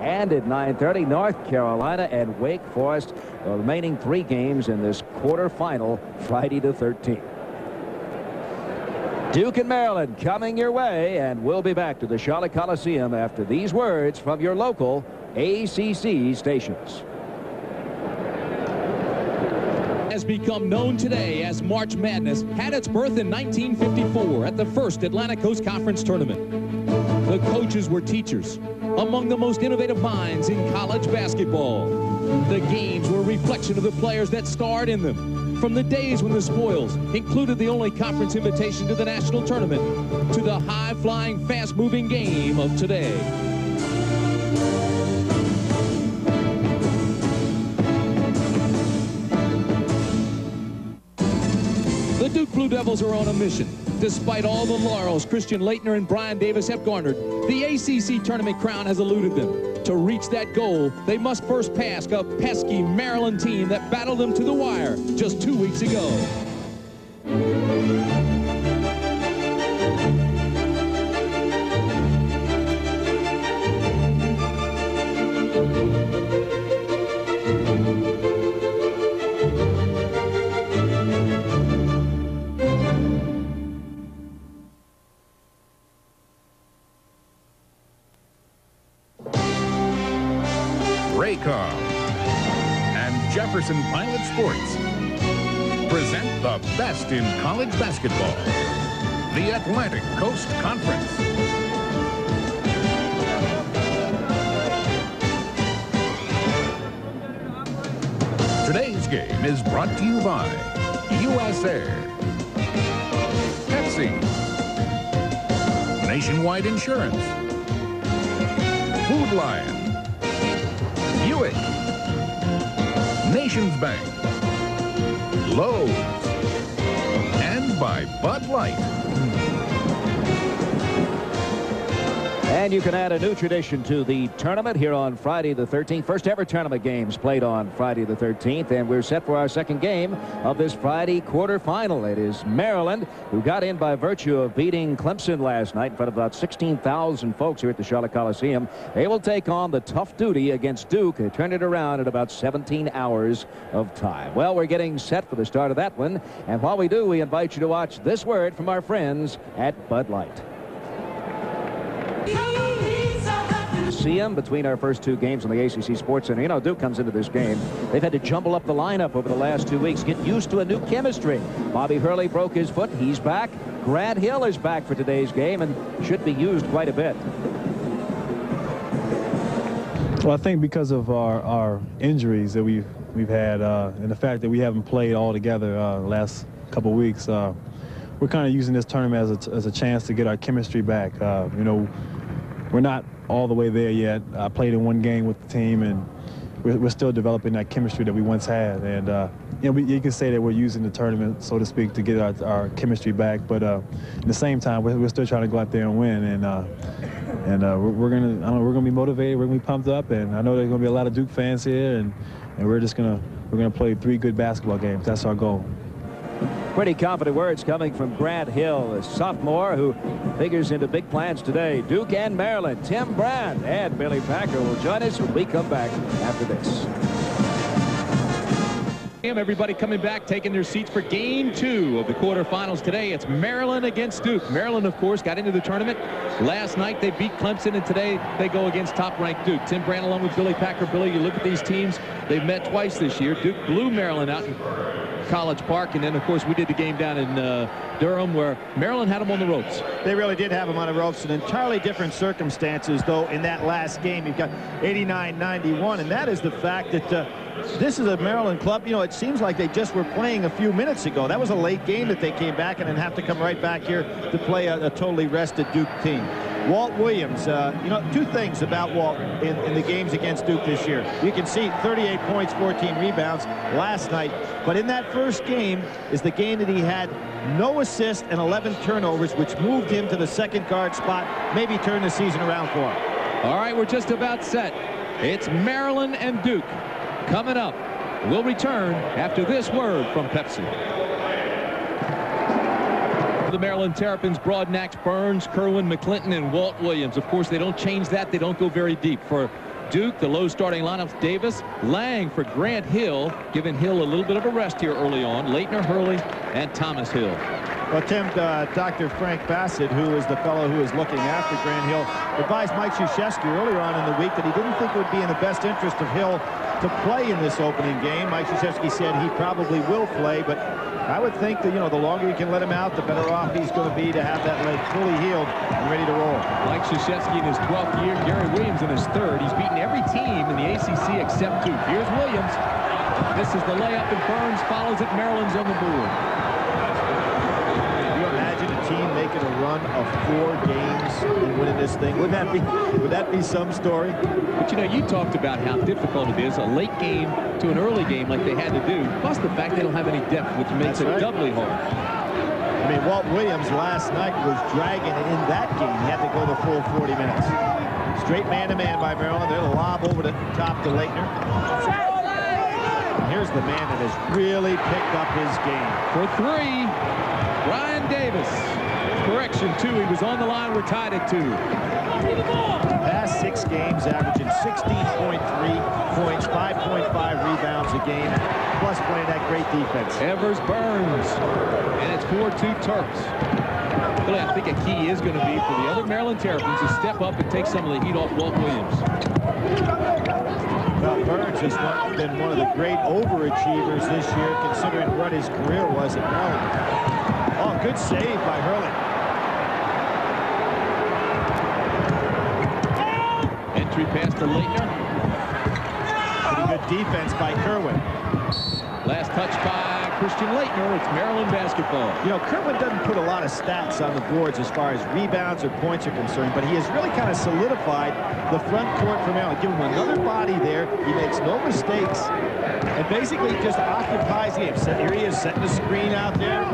And at 9:30, North Carolina and Wake Forest, the remaining 3 games in this quarterfinal, Friday the 13th. Duke and Maryland coming your way, and we'll be back to the Charlotte Coliseum after these words from your local ACC stations. Has become known today as March Madness had its birth in 1954 at the first Atlantic Coast Conference tournament. The coaches were teachers, among the most innovative minds in college basketball. The games were a reflection of the players that starred in them. From the days when the spoils included the only conference invitation to the national tournament to the high-flying, fast-moving game of today. The Duke Blue Devils are on a mission. Despite all the laurels Christian Laettner and Brian Davis have garnered, the ACC tournament crown has eluded them. To reach that goal, they must first pass a pesky Maryland team that battled them to the wire just 2 weeks ago. Raycom and Jefferson Pilot Sports present the best in college basketball, the Atlantic Coast Conference. Today's game is brought to you by U.S. Air, Pepsi, Nationwide Insurance, Food Lion, Buick, Nations Bank, Lowe's, and by Bud Light. And you can add a new tradition to the tournament here on Friday the 13th. First ever tournament games played on Friday the 13th. And we're set for our second game of this Friday quarterfinal. It is Maryland, who got in by virtue of beating Clemson last night in front of about 16,000 folks here at the Charlotte Coliseum. They will take on the tough duty against Duke. They turned it around in about 17 hours of time. Well, we're getting set for the start of that one. And while we do, we invite you to watch this word from our friends at Bud Light. See them between our first 2 games on the ACC Sports Center. You know, Duke comes into this game. They've had to jumble up the lineup over the last 2 weeks, get used to a new chemistry. Bobby Hurley broke his foot. He's back. Grant Hill is back for today's game and should be used quite a bit. Well, I think because of our injuries that we've had and the fact that we haven't played all together the last couple weeks, we're kind of using this tournament as a chance to get our chemistry back. You know, we're not all the way there yet. I played in 1 game with the team, and we're still developing that chemistry that we once had. And you know, you can say that we're using the tournament, so to speak, to get our chemistry back. But at the same time, we're still trying to go out there and win. And we're gonna be motivated. We're gonna be pumped up. And I know there's gonna be a lot of Duke fans here, and we're gonna play 3 good basketball games. That's our goal. Pretty confident words coming from Grant Hill, a sophomore who figures into big plans today. Duke and Maryland. Tim Brand and Billy Packer will join us when we come back after this. Everybody coming back, taking their seats for game 2 of the quarterfinals today. It's Maryland against Duke. Maryland, of course, got into the tournament. Last night they beat Clemson, and today they go against top-ranked Duke. Tim Brand along with Billy Packer. Billy, you look at these teams, they've met twice this year. Duke blew Maryland out in College Park, and then, of course, we did the game down in Durham where Maryland had them on the ropes. They really did have them on the ropes in entirely different circumstances, though, in that last game. You've got 89-91, and that is the fact that this is a Maryland club. You know, it seems like they just were playing a few minutes ago. That was a late game that they came back and then have to come right back here to play a totally rested Duke team. Walt Williams, you know, 2 things about Walt in the games against Duke this year. You can see 38 points, 14 rebounds last night. But in that first game is the game that he had no assists and 11 turnovers, which moved him to the second guard spot, maybe turned the season around for him. All right, we're just about set. It's Maryland and Duke coming up. We'll return after this word from Pepsi. The Maryland Terrapins, Broadnax, Burns, Kerwin, McClinton, and Walt Williams. Of course, they don't change that. They don't go very deep. For Duke. The low starting lineups: Davis, Lang for Grant Hill, giving Hill a little bit of a rest here early on. Leitner, Hurley, and Thomas Hill. Well, Tim, Dr. Frank Bassett, who is the fellow who is looking after Grant Hill, advised Mike Krzyzewski earlier on in the week that he didn't think it would be in the best interest of Hill to play in this opening game. Mike Krzyzewski said he probably will play, but I would think that, the longer you can let him out, the better off he's going to be to have that leg fully healed and ready to roll. Mike Krzyzewski in his 12th year, Gary Williams in his 3rd. He's beaten every team in the ACC except Duke. Here's Williams. This is the layup, and Burns follows it. Maryland's on the board. Team making a run of 4 games and winning this thing. Would that be some story? But you talked about how difficult it is, a late game to an early game like they had to do, plus the fact they don't have any depth, which makes it doubly hard. I mean, Walt Williams last night was dragging it in that game. He had to go the full 40 minutes. Straight man-to-man by Maryland. They're the lob over the top to Leitner. And here's the man that has really picked up his game. For 3, Brian Davis. Correction, 2. He was on the line. We're tied at 2. Past 6 games, averaging 16.3 points, 5.5 rebounds a game, plus playing that great defense. Evers Burns, and it's 4-2 Terps. Really, I think a key is going to be for the other Maryland Terrapins to step up and take some of the heat off Walt Williams. Well, Burns has been one of the great overachievers this year, considering what his career was at Maryland. Oh, good save by Hurley. Entry pass to Leitner. Pretty good defense by Kerwin. Last touch by Christian Leitner. It's Maryland basketball. Kerwin doesn't put a lot of stats on the boards as far as rebounds or points are concerned, but he has really kind of solidified the front court for Maryland. Give him another body there. He makes no mistakes and basically just occupies the game. Here he is setting the screen out there.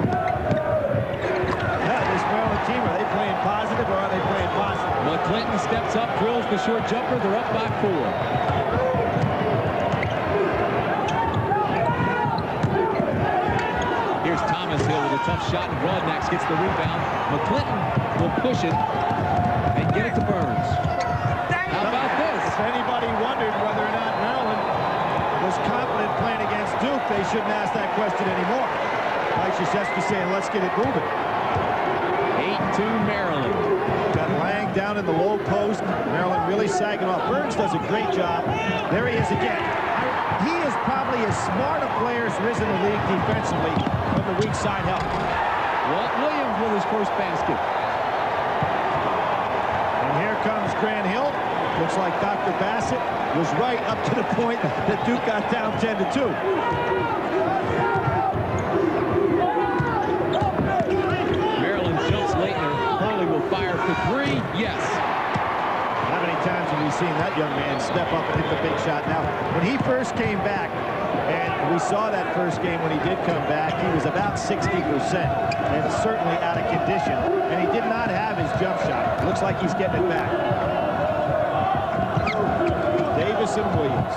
This Maryland team, are they playing positive or are they playing positive? Well, Clinton steps up, drills the short jumper. They're up by 4. Here's Thomas Hill with a tough shot, and Broadnax gets the rebound. McClinton will push it and get it to Burns. How about this? If anybody wondered whether or not Maryland was confident playing against Duke, they shouldn't ask that question anymore. Mike Krzyzewski saying, let's get it moving. 8-2 Maryland. Got Lang down in the low post. Maryland really sagging off. Burns does a great job. There he is again. He is probably as smart a player as there is in the league defensively from the weak side help. Walt Williams with his first basket. And here comes Grant Hill. Looks like Dr. Bassett was right up to the point that Duke got down 10-2. Fire for 3, yes. How many times have we seen that young man step up and hit the big shot? Now, when he first came back, and we saw that first game when he did come back, he was about 60% and certainly out of condition, and he did not have his jump shot. Looks like he's getting it back. Davis and Williams.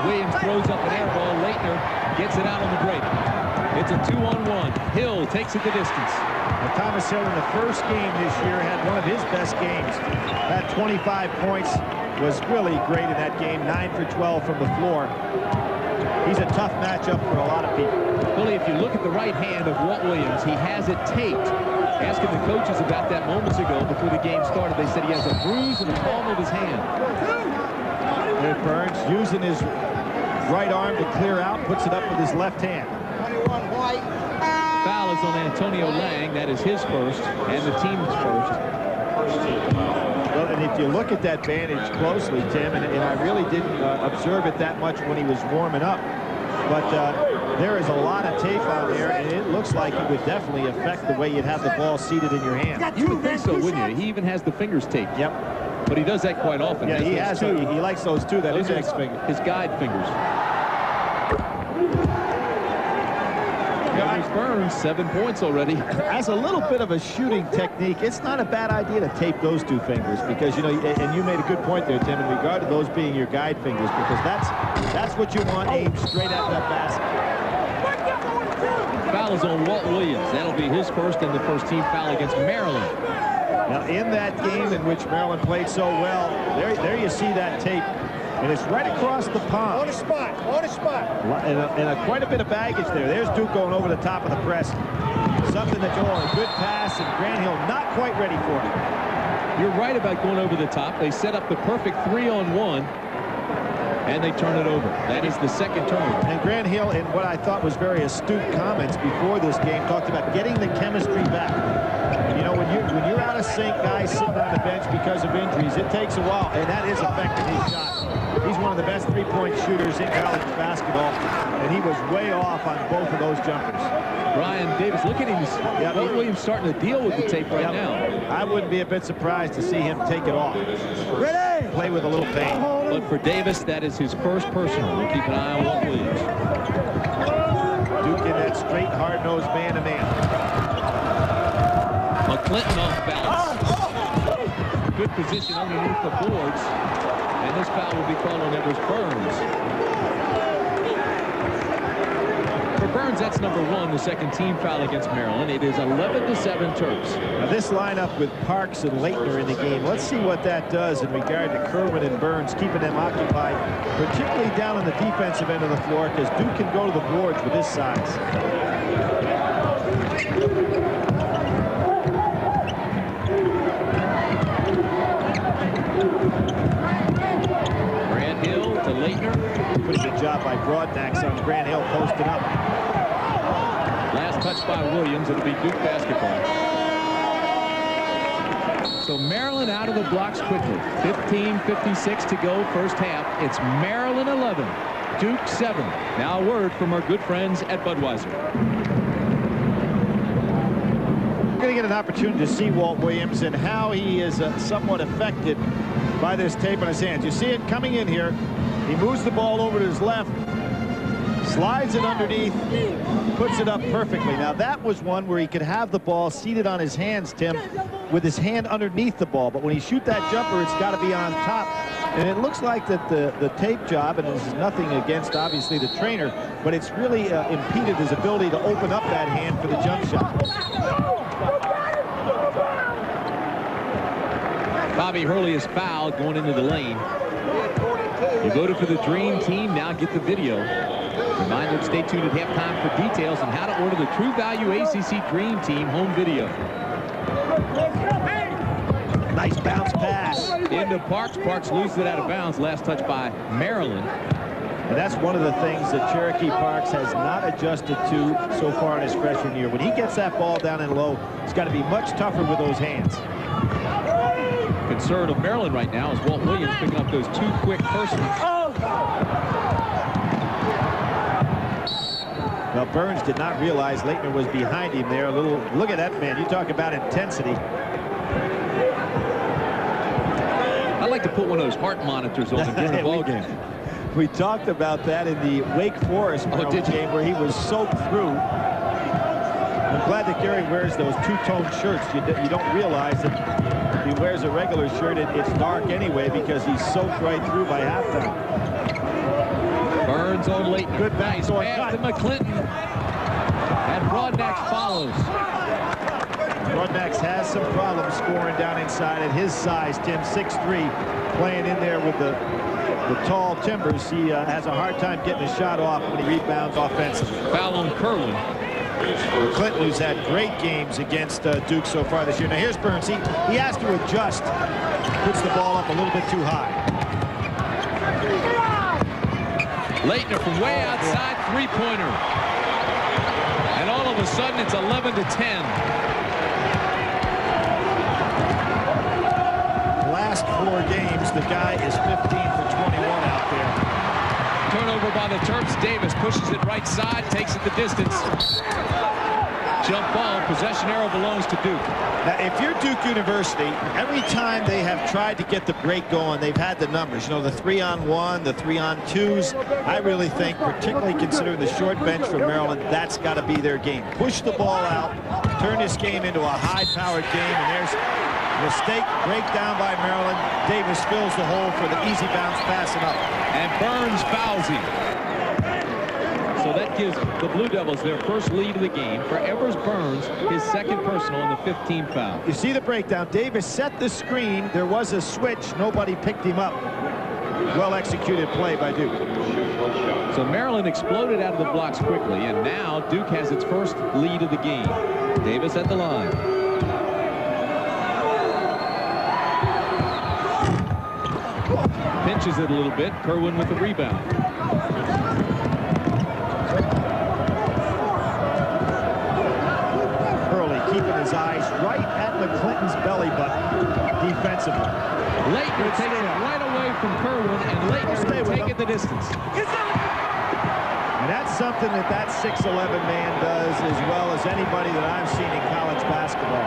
Williams throws up an air ball. Leitner gets it out on the break. It's a 2-on-1. Hill takes it the distance. Well, Thomas Hill in the first game this year had one of his best games. That 25 points was really great in that game. 9 for 12 from the floor. He's a tough matchup for a lot of people. Billy, if you look at the right hand of Walt Williams, he has it taped. Asking the coaches about that moments ago before the game started, they said he has a bruise in the palm of his hand. There Burns using his right arm to clear out, puts it up with his left hand. 21 White. Foul is on Antonio Lang. That is his first and the team's first. Well, and if you look at that bandage closely, Tim, and I really didn't observe it that much when he was warming up, but there is a lot of tape on there, and it looks like it would definitely affect the way you'd have the ball seated in your hand. You would think so, wouldn't you? He even has the fingers taped. Yep. But he does that quite often. Yeah, he has. He likes those too. That index finger. His guide fingers. Burns, 7 points already. As a little bit of a shooting technique, it's not a bad idea to tape those 2 fingers because, and you made a good point there, Tim, in regard to those being your guide fingers, because that's what you want aimed straight at that basket. Foul is on Walt Williams. That'll be his first and the first team foul against Maryland. Now, in that game in which Maryland played so well, there you see that tape. And it's right across the pond. On the spot. On the spot. And quite a bit of baggage there. There's Duke going over the top of the press. Something that a good pass, and Grant Hill not quite ready for it. You're right about going over the top. They set up the perfect 3-on-1. And they turn it over. That is the second turnover. And Grant Hill, in what I thought was very astute comments before this game, talked about getting the chemistry back. You know, when you're out of sync, guys sitting on the bench because of injuries, it takes a while, and that is affecting his shot. He's one of the best three-point shooters in college basketball, and he was way off on both of those jumpers. Brian Davis, look at him. Walt Williams starting to deal with the tape right now. I wouldn't be a bit surprised to see him take it off. Ready? Play with a little pain. But for Davis, that is his first personal. We'll keep an eye on Walt Williams. Duke in that straight, hard-nosed man-to-man. McClinton off balance. Good position underneath the boards. And this foul will be called on Evers Burns. For Burns, that's number 1, the second team foul against Maryland. It is 11-7 Terps. Now this lineup with Parks and Laettner in the game, let's see what that does in regard to Kerwin and Burns, keeping them occupied, particularly down on the defensive end of the floor, because Duke can go to the boards with his size. Grant Hill to Laettner. Pretty good job by Broadnax on Grant Hill posting up. Last touch by Williams. It'll be Duke basketball. So Maryland out of the blocks quickly. 15:56 to go first half. It's Maryland 11, Duke 7. Now a word from our good friends at Budweiser. We're going to get an opportunity to see Walt Williams and how he is somewhat affected by this tape on his hands. You see it coming in here. He moves the ball over to his left, slides it underneath, puts it up perfectly. Now that was one where he could have the ball seated on his hands, Tim, with his hand underneath the ball. But when he shoot that jumper, it's got to be on top. And it looks like that the tape job, and this is nothing against obviously the trainer, but it's really impeded his ability to open up that hand for the jump shot. Bobby Hurley is fouled going into the lane. You voted for the Dream Team. Now get the video. Reminder to stay tuned at halftime for details on how to order the True Value ACC Dream Team home video. Nice bounce pass. Into Parks. Parks loses it out of bounds. Last touch by Maryland. And that's one of the things that Cherokee Parks has not adjusted to so far in his freshman year. When he gets that ball down and low, it's got to be much tougher with those hands. Concern of Maryland right now is Walt Williams picking up those 2 quick personals. Well, Burns did not realize Laettner was behind him there. Look at that man. You talk about intensity. I'd like to put one of those heart monitors on during the ball game. We talked about that in the Wake Forest game where he was soaked through. I'm glad that Gary wears those two-tone shirts. You don't realize that he wears a regular shirt. It's dark anyway because he's soaked right through by halftime. Burns on Laettner. Good pass to McClinton. And Broadnax follows. Broadnax has some problems scoring down inside at his size, Tim, 6'3", playing in there with the tall Timbers. He has a hard time getting a shot off when he rebounds offensively. Foul on Kerwin. Clinton, who's had great games against Duke so far this year. Now here's Burns. He has to adjust. Puts the ball up a little bit too high. Laettner from way outside, three-pointer. And all of a sudden, it's 11-10. Last 4 games, the guy is 15 for 21 out there. Turnover by the Terps. Davis pushes it right side, takes it the distance. Jump ball. Possession arrow belongs to Duke. Now, if you're Duke University, every time they have tried to get the break going, they've had the numbers. You know, the 3-on-1, the 3-on-2s. I really think, particularly considering the short bench from Maryland, that's got to be their game. Push the ball out, turn this game into a high-powered game, and there's a mistake, breakdown by Maryland. Davis fills the hole for the easy bounce passing up. And Burns fouls him. So that gives the Blue Devils their first lead of the game. For Evers Burns, his second personal and the 15th foul. You see the breakdown. Davis set the screen. There was a switch. Nobody picked him up. well-executed play by Duke. So Maryland exploded out of the blocks quickly, and now Duke has its first lead of the game. Davis at the line. Pinches it a little bit. Kerwin with the rebound. Hurley keeping his eyes right at McClinton's belly button defensively. Laettner takes it right away from Kerwin, and Laettner will take it the distance. And that's something that 6'11" man does as well as anybody that I've seen in college basketball.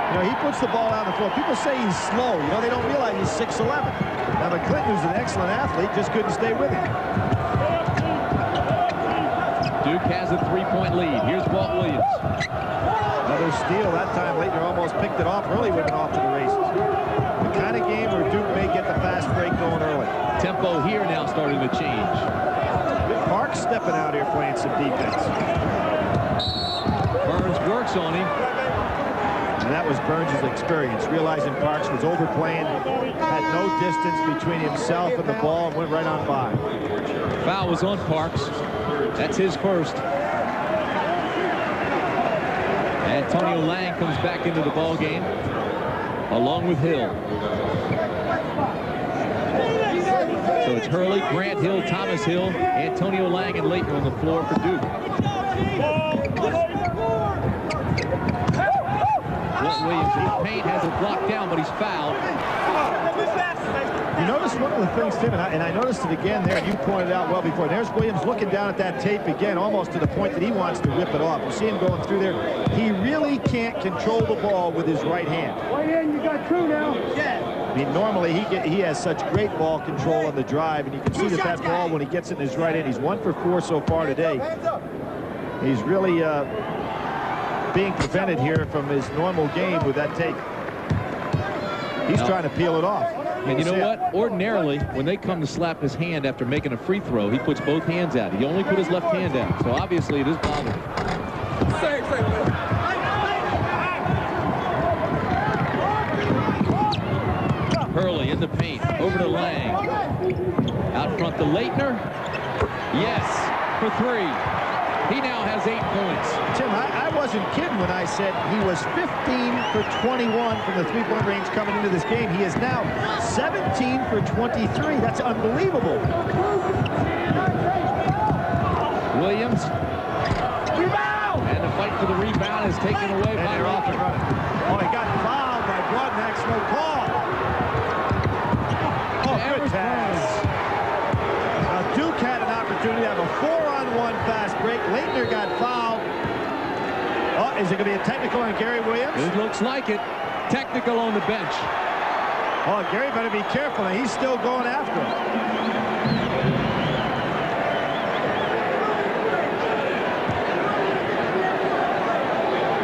You know, he puts the ball out on the floor. People say he's slow. You know, they don't realize he's 6'11". Now, McClinton, who's an excellent athlete, just couldn't stay with him. Duke has a 3-point lead. Here's Walt Williams. Another steal. That time, Laettner almost picked it off. Early went off to the races. The kind of game where Duke may get the fast break going early. Tempo here now starting to change. Parks stepping out here playing some defense. Burns works on him. And that was Burns' experience, realizing Parks was overplaying, had no distance between himself and the ball, and went right on by. Foul was on Parks. That's his first. Antonio Lang comes back into the ball game, along with Hill. So it's Hurley, Grant Hill, Thomas Hill, Antonio Lang, and Laettner on the floor for Duke. Walt Williams in the paint, has it blocked down, but he's fouled. You notice one of the things, Tim, and I noticed it again there, and you pointed out well before. There's Williams looking down at that tape again, almost to the point that he wants to rip it off. You see him going through there. He really can't control the ball with his right hand. Right hand, you got two now. Yeah. I mean, normally he has such great ball control on the drive, and you can see that ball, when he gets it in his right hand, he's 1 for 4 so far today. He's really being prevented here from his normal game with that tape. He's trying to peel it off. And you know what? Ordinarily, when they come to slap his hand after making a free throw, he puts both hands out. He only put his left hand out. So obviously it is bothering him. Hurley in the paint. Over to Lang. Out front to Laettner. Yes, for 3. He now has 8 points. Tim, I wasn't kidding when I said he was 15 for 21 from the three-point range coming into this game. He is now 17 for 23. That's unbelievable. Williams. Rebound! And the fight for the rebound is taken away by Roth. Oh, he got fouled by Broadnax. No call. Oh, good pass. Now, Duke had an opportunity to have a 4-on-1 fast break. Laettner got fouled. Oh, is it going to be a technical on Gary Williams? It looks like it. Technical on the bench. Oh, Gary better be careful. Now, he's still going after him.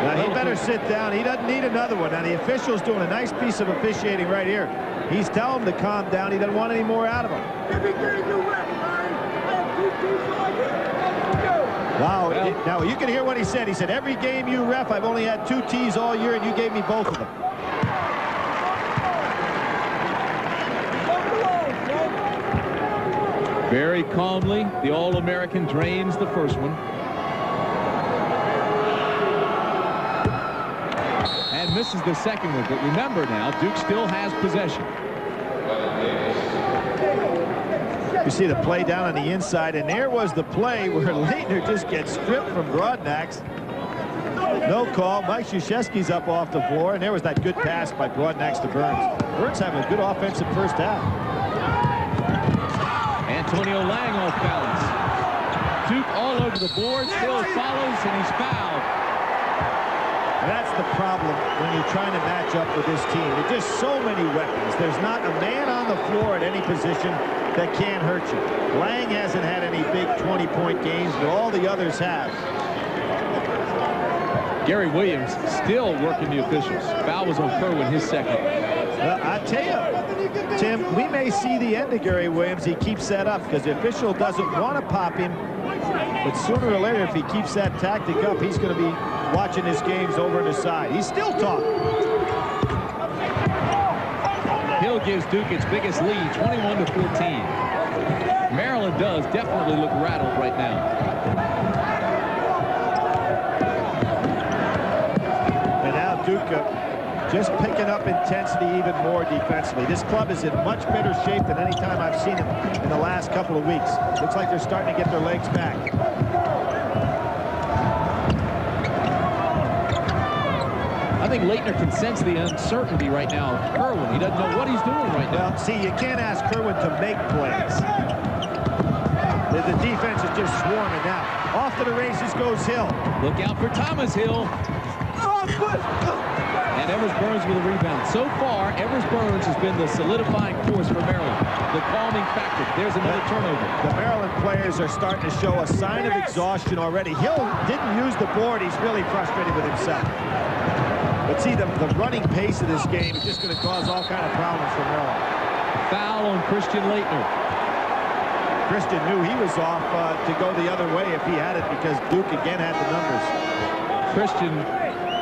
Now, he better sit down. He doesn't need another one. Now, the official's doing a nice piece of officiating right here. He's telling him to calm down. He doesn't want any more out of him. Wow. Now, you can hear what he said. He said, every game you ref, I've only had 2 tees all year, and you gave me both of them. Very calmly, the All-American drains the first one. And misses the second one. But remember now, Duke still has possession. You see the play down on the inside, and there was the play where Laettner just gets stripped from Broadnax. No call. Mike Krzyzewski's up off the floor, and there was that good pass by Broadnax to Burns. Burns having a good offensive first half. Antonio Lang off balance. Duke all over the board, still follows, and he's fouled. That's the problem when you're trying to match up with this team. There's just so many weapons. There's not a man on the floor at any position that can't hurt you. Lang hasn't had any big 20-point games, but all the others have. Gary Williams still working the officials. Foul was on Kerwin, his second. Well, I tell you, Tim, we may see the end of Gary Williams. He keeps that up because the official doesn't want to pop him. But sooner or later, if he keeps that tactic up, he's going to be watching his games over on the side. He's still talking. Hill gives Duke its biggest lead, 21-14. Maryland does definitely look rattled right now. And now Duke just picking up intensity even more defensively. This club is in much better shape than any time I've seen them in the last couple of weeks. Looks like they're starting to get their legs back. I think Laettner can sense the uncertainty right now of Kerwin. He doesn't know what he's doing right now. Well, see, you can't ask Kerwin to make plays. The defense is just swarming now. Off to the races goes Hill. Look out for Thomas Hill. And Evers-Burns with a rebound. So far, Evers-Burns has been the solidifying force for Maryland. The calming factor. There's another turnover. The Maryland players are starting to show a sign of exhaustion already. Hill didn't use the board. He's really frustrated with himself. But see, the running pace of this game is just going to cause all kind of problems for Maryland. Foul on Christian Laettner. Christian knew he was off to go the other way if he had it, because Duke again had the numbers. Christian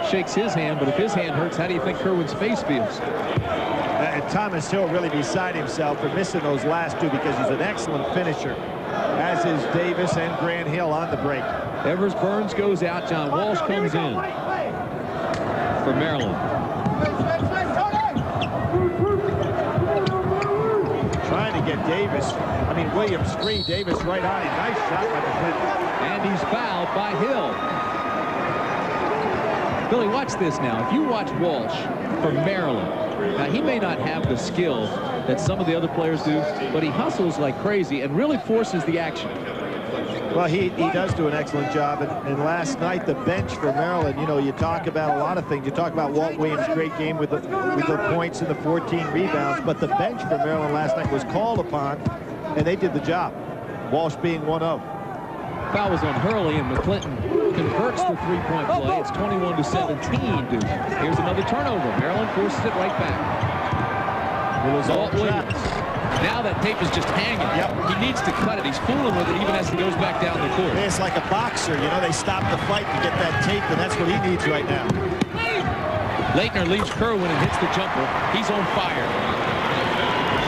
shakes his hand, but if his hand hurts, how do you think Kerwin's face feels? And Thomas Hill really beside himself for missing those last two, because he's an excellent finisher, as is Davis and Grant Hill on the break. Evers-Burns goes out. John Walsh comes in for Maryland. Trying to get Williams free. Davis right on him. Nice shot by McClinton. And he's fouled by Hill. Billy, watch this now. If you watch Walsh for Maryland, now he may not have the skill that some of the other players do, but he hustles like crazy and really forces the action. Well, he does do an excellent job. And last night, the bench for Maryland, you know, you talk about a lot of things. You talk about Walt Williams' great game with the points and the 14 rebounds. But the bench for Maryland last night was called upon, and they did the job. Walsh being one of. Foul was on Hurley, and McClinton converts the three-point play. It's 21-17, Duke. Here's another turnover. Maryland forces it right back. It was all Williams. Now that tape is just hanging. Yep. He needs to cut it. He's fooling with it even as he goes back down the court. It's like a boxer. You know, they stop the fight to get that tape, and that's what he needs right now. Laettner leaves Kerwin and hits the jumper. He's on fire.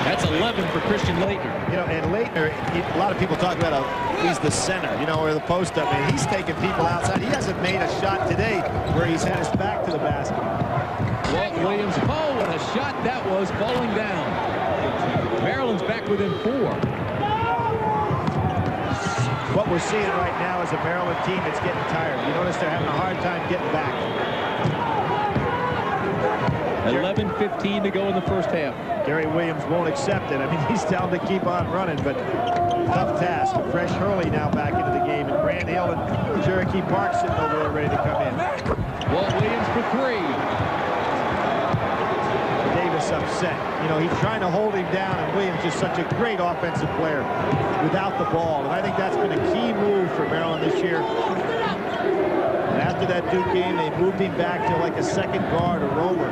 That's 11 for Christian Laettner. You know, and Laettner, a lot of people talk about he's the center, you know, or the post-up. And he's taking people outside. He hasn't made a shot today where he's had his back to the basket. Walt Williams, and a shot that was falling down. Maryland's back within 4. What we're seeing right now is a Maryland team that's getting tired. You notice they're having a hard time getting back. 11:15 to go in the first half. Gary Williams won't accept it. I mean, he's telling him to keep on running, but tough task. Fresh Hurley now back into the game, and Grant Hill and Cherokee Park sitting over there ready to come in. Walt Williams for 3. Davis upset. You know, he's trying to hold him down, and Williams is such a great offensive player without the ball. And I think that's been a key move for Maryland this year. And after that Duke game, they moved him back to like a second guard, a rover.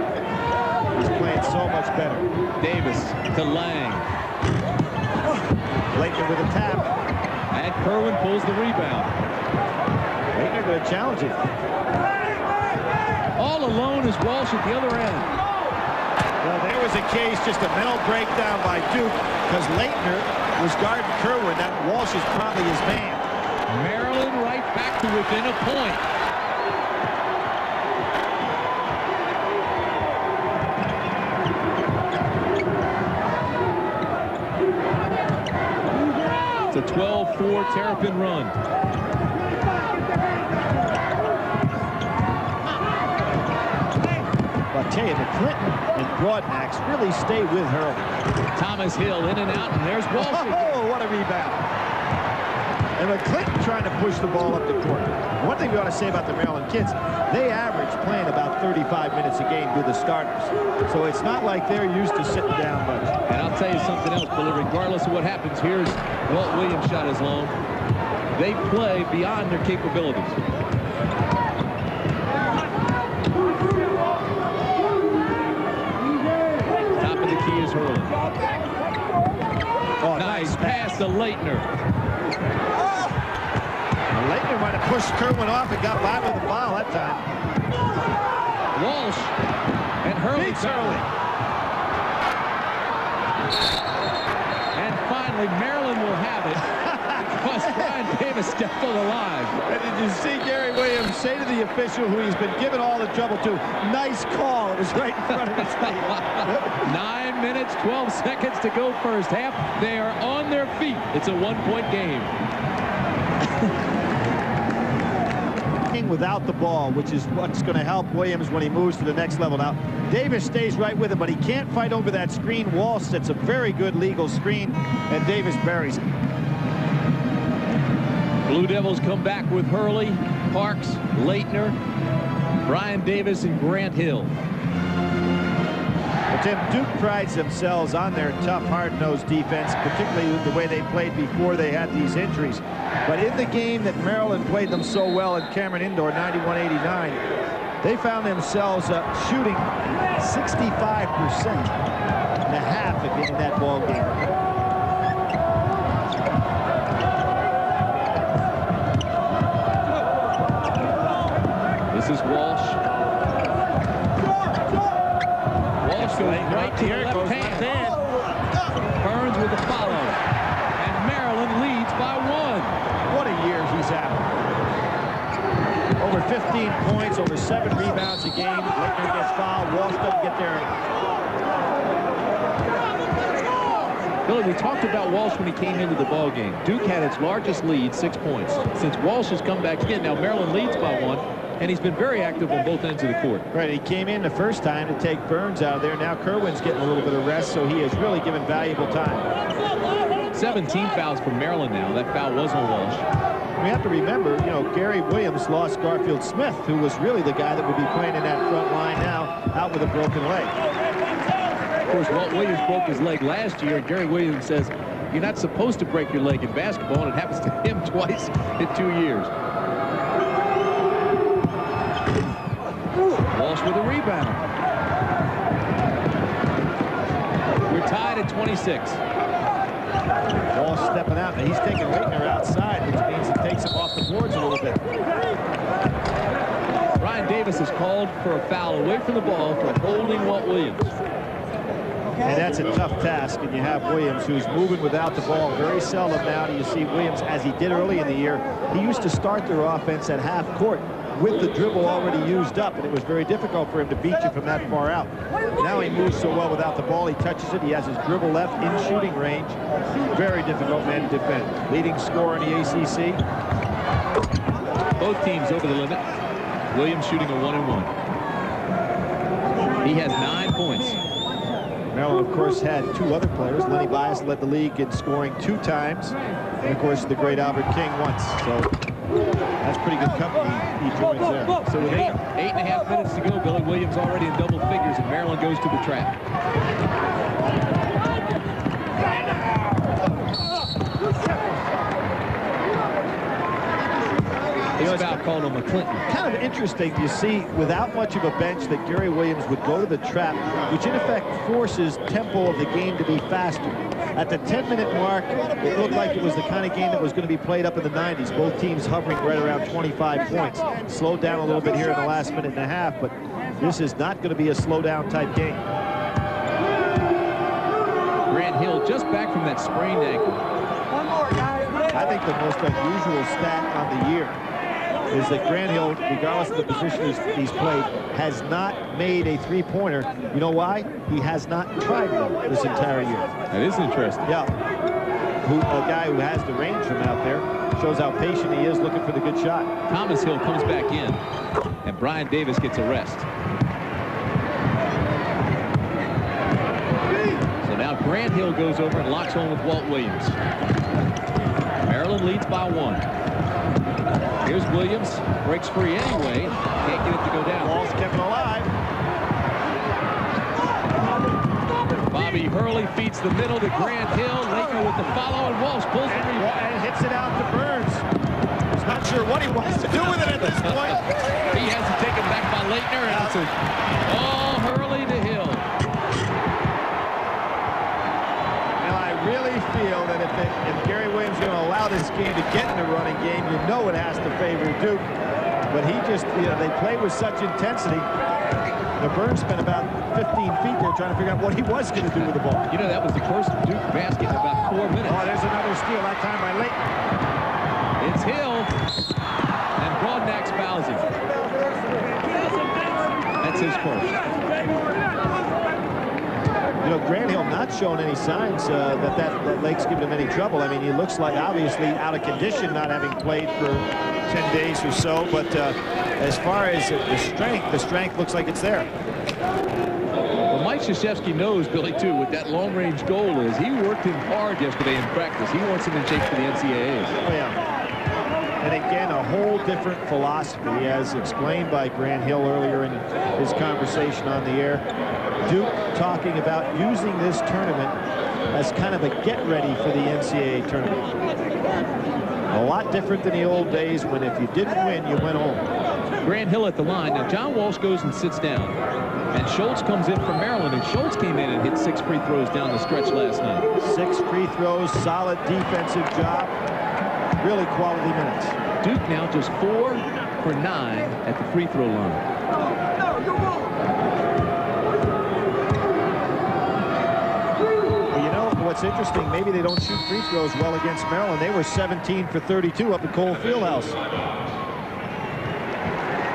He's playing so much better. Davis to Lang. Laettner with a tap. And Kerwin pulls the rebound. Laettner going to challenge it. All alone is Walsh at the other end. Well, there was a case, just a mental breakdown by Duke, because Laettner was guarding Kerwin. That Walsh is probably his man. Maryland right back to within a point. It's a 12-4 Terrapin run. I'll tell you, McClinton and Broadnax really stay with Hurley. Thomas Hill in and out, and there's Walsh. Oh, what a rebound. And McClinton trying to push the ball up the court. One thing we ought to say about the Maryland kids, they average playing about 35 minutes a game with the starters. So it's not like they're used to sitting down much. And I'll tell you something else, Billy. Regardless of what happens, here's Walt Williams' shot is long. They play beyond their capabilities. Top of the key is Hurley. Oh, nice pass to Laettner. Laettner might have pushed Kerwin off and got by with the foul that time. Walsh and Hurley. Beats Hurley. And finally, Maryland will have it because Brian Davis stepped on the line. And did you see Gary Williams say to the official who he's been giving all the trouble to, nice call? It was right in front of his face. 9 minutes, 12 seconds to go first half. They are on their feet. It's a one-point game. Without the ball, which is what's going to help Williams when he moves to the next level. Now, Davis stays right with him, but he can't fight over that screen. Walsh sets a very good legal screen, and Davis buries it. Blue Devils come back with Hurley, Parks, Leitner, Brian Davis, and Grant Hill. But Tim, Duke prides themselves on their tough, hard-nosed defense, particularly the way they played before they had these injuries. But in the game that Maryland played them so well in Cameron Indoor, 91-89, they found themselves shooting 65.5% in that ball game. This is Walsh. Walsh goes right to the left hand. Burns with the follow. And Maryland leads by 1. What a year he's having. Over 15 points, over 7 rebounds a game. Leitner gets fouled. Walsh doesn't get there. Billy, we talked about Walsh when he came into the ball game. Duke had its largest lead, 6 points. Since Walsh has come back in, now Maryland leads by 1, and he's been very active on both ends of the court. Right, he came in the first time to take Burns out of there. Now Kerwin's getting a little bit of rest, so he has really given valuable time. 17 fouls for Maryland now. That foul was on Walsh. We have to remember, you know, Gary Williams lost Garfield Smith, who was really the guy that would be playing in that front line now, out with a broken leg. Of course, Walt Williams broke his leg last year, and Gary Williams says, you're not supposed to break your leg in basketball, and it happens to him twice in 2 years. Walsh with a rebound. We're tied at 26. Walsh stepping out. Now he's taking Leitner outside, which means it takes him off the boards a little bit. Brian Davis is called for a foul away from the ball for holding Walt Williams. And that's a tough task, and you have Williams, who's moving without the ball. Very seldom now do you see Williams, as he did early in the year. He used to start their offense at half court with the dribble already used up, and it was very difficult for him to beat you from that far out. Now he moves so well without the ball. He touches it. He has his dribble left in shooting range. Very difficult man to defend. Leading scorer in the ACC. Both teams over the limit. Williams shooting a 1-and-1. He has 9 points. Maryland, of course, had 2 other players. Lenny Bias led the league in scoring 2 times. And, of course, the great Albert King once. So that's pretty good company he joins there. So with 8.5 minutes to go, Billy Williams already in double figures, and Maryland goes to the trap. It's foul called on McClinton. Kind of interesting, you see, without much of a bench, that Gary Williams would go to the trap, which in effect forces tempo of the game to be faster. At the 10-minute mark, it looked like it was the kind of game that was going to be played up in the 90s. Both teams hovering right around 25 points. Slowed down a little bit here in the last minute and a half, but this is not going to be a slow-down type game. Grant Hill just back from that sprained ankle. I think the most unusual stat on the year is that Grant Hill, regardless of the position he's played, has not made a three-pointer. You know why? He has not tried one this entire year. That is interesting. Yeah. A guy who has the range from out there shows how patient he is looking for the good shot. Thomas Hill comes back in, and Brian Davis gets a rest. So now Grant Hill goes over and locks on with Walt Williams. Maryland leads by 1. Here's Williams, breaks free anyway. Can't get it to go down. Ball's kept alive. Bobby Hurley feeds the middle to Grant Hill. Leitner with the follow, and Walsh pulls the rebound. And hits it out to Burns. He's not sure what he wants to do with it at this point. He has to take it back by Leitner, and it's all Hurley to Hill. Now, I really feel that if Gary Williams is going to allow this game to get in the running game, you know it has to favor Duke. But he just, you know, they play with such intensity. Burns spent about 15 feet there trying to figure out what he was going to do with the ball. You know, that was the first Duke basket in about 4 minutes. Oh, there's another steal, that time by Leighton. It's Hill, and Broadnax fouls him. That's his first. You know, Grant Hill not showing any signs that Lake's giving him any trouble. I mean, he looks like obviously out of condition, not having played for 10 days or so. But as far as the strength looks like it's there. Well, Mike Krzyzewski knows, Billy, too, what that long-range goal is. He worked him hard yesterday in practice. He wants him in shape for the NCAAs. Oh, yeah. And again, a whole different philosophy, as explained by Grant Hill earlier in his conversation on the air. Duke talking about using this tournament as kind of a get-ready for the NCAA tournament. A lot different than the old days when if you didn't win, you went home. Grant Hill at the line. Now, John Walsh goes and sits down. And Schultz comes in from Maryland, and Schultz came in and hit 6 free throws down the stretch last night. 6 free throws, solid defensive job, really quality minutes. Duke now just 4 for 9 at the free throw line. Well, you know what's interesting, maybe they don't shoot free throws well against Maryland. They were 17 for 32 up at Cole Fieldhouse.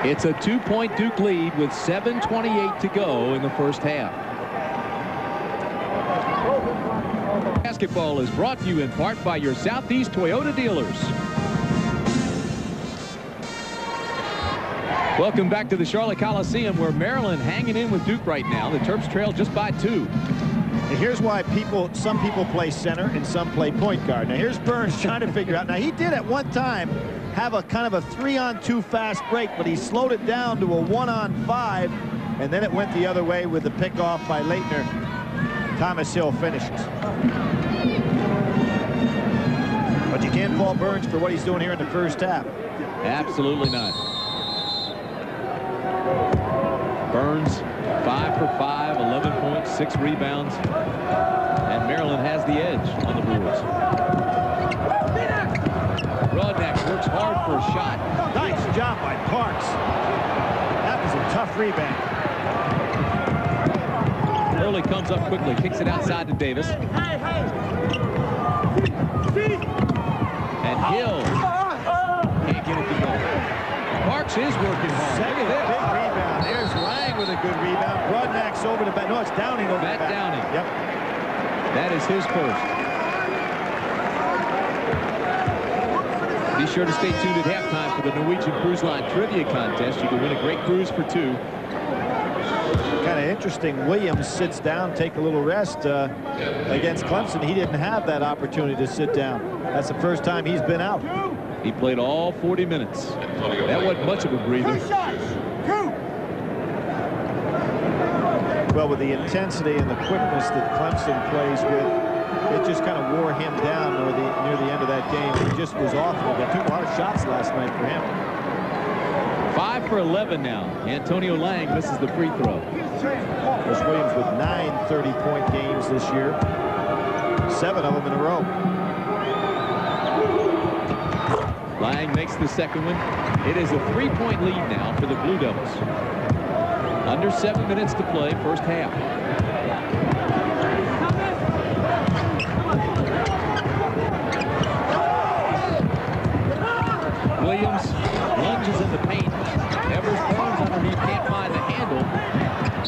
It's a 2-point Duke lead with 7:28 to go in the first half. Basketball is brought to you in part by your Southeast Toyota dealers. Welcome back to the Charlotte Coliseum, where Maryland hanging in with Duke right now. The Terps trail just by 2. And here's why some people play center and some play point guard. Now here's Burns trying to figure out. Now he did at one time have a kind of a 3-on-2 fast break, but he slowed it down to a 1-on-5, and then it went the other way with the pickoff by Leitner. Thomas Hill finishes. But you can't fault Burns for what he's doing here in the first half. Absolutely not. Burns 5 for 5, 11 points, 6 rebounds, and Maryland has the edge on the boards. Broadnax works hard for a shot. Nice job by Parks. That was a tough rebound. Hurley comes up quickly, kicks it outside to Davis. And Hill can't get it to go. Parks is working hard. Second big rebound. There's Lang with a good rebound. Broadnax over to Matt. No, it's Downing over Matt the back. Downing. Yep. That is his first. Be sure to stay tuned at halftime for the Norwegian Cruise Line Trivia Contest. You can win a great cruise for 2. Kind of interesting. Williams sits down, take a little rest against Clemson. He didn't have that opportunity to sit down. That's the first time he's been out. He played all 40 minutes. That wasn't much of a breather. Well, with the intensity and the quickness that Clemson plays with, it just kind of wore him down near the end of that game. He just was awful. They took a lot of shots last night for him. 5 for 11 now. Antonio Lang misses the free throw. Chris Williams with 9 30-point games this year. 7 of them in a row. Lang makes the second one. It is a 3-point lead now for the Blue Devils. Under 7 minutes to play, first half. Williams lunges in the paint. Evers Burns underneath, can't find the handle,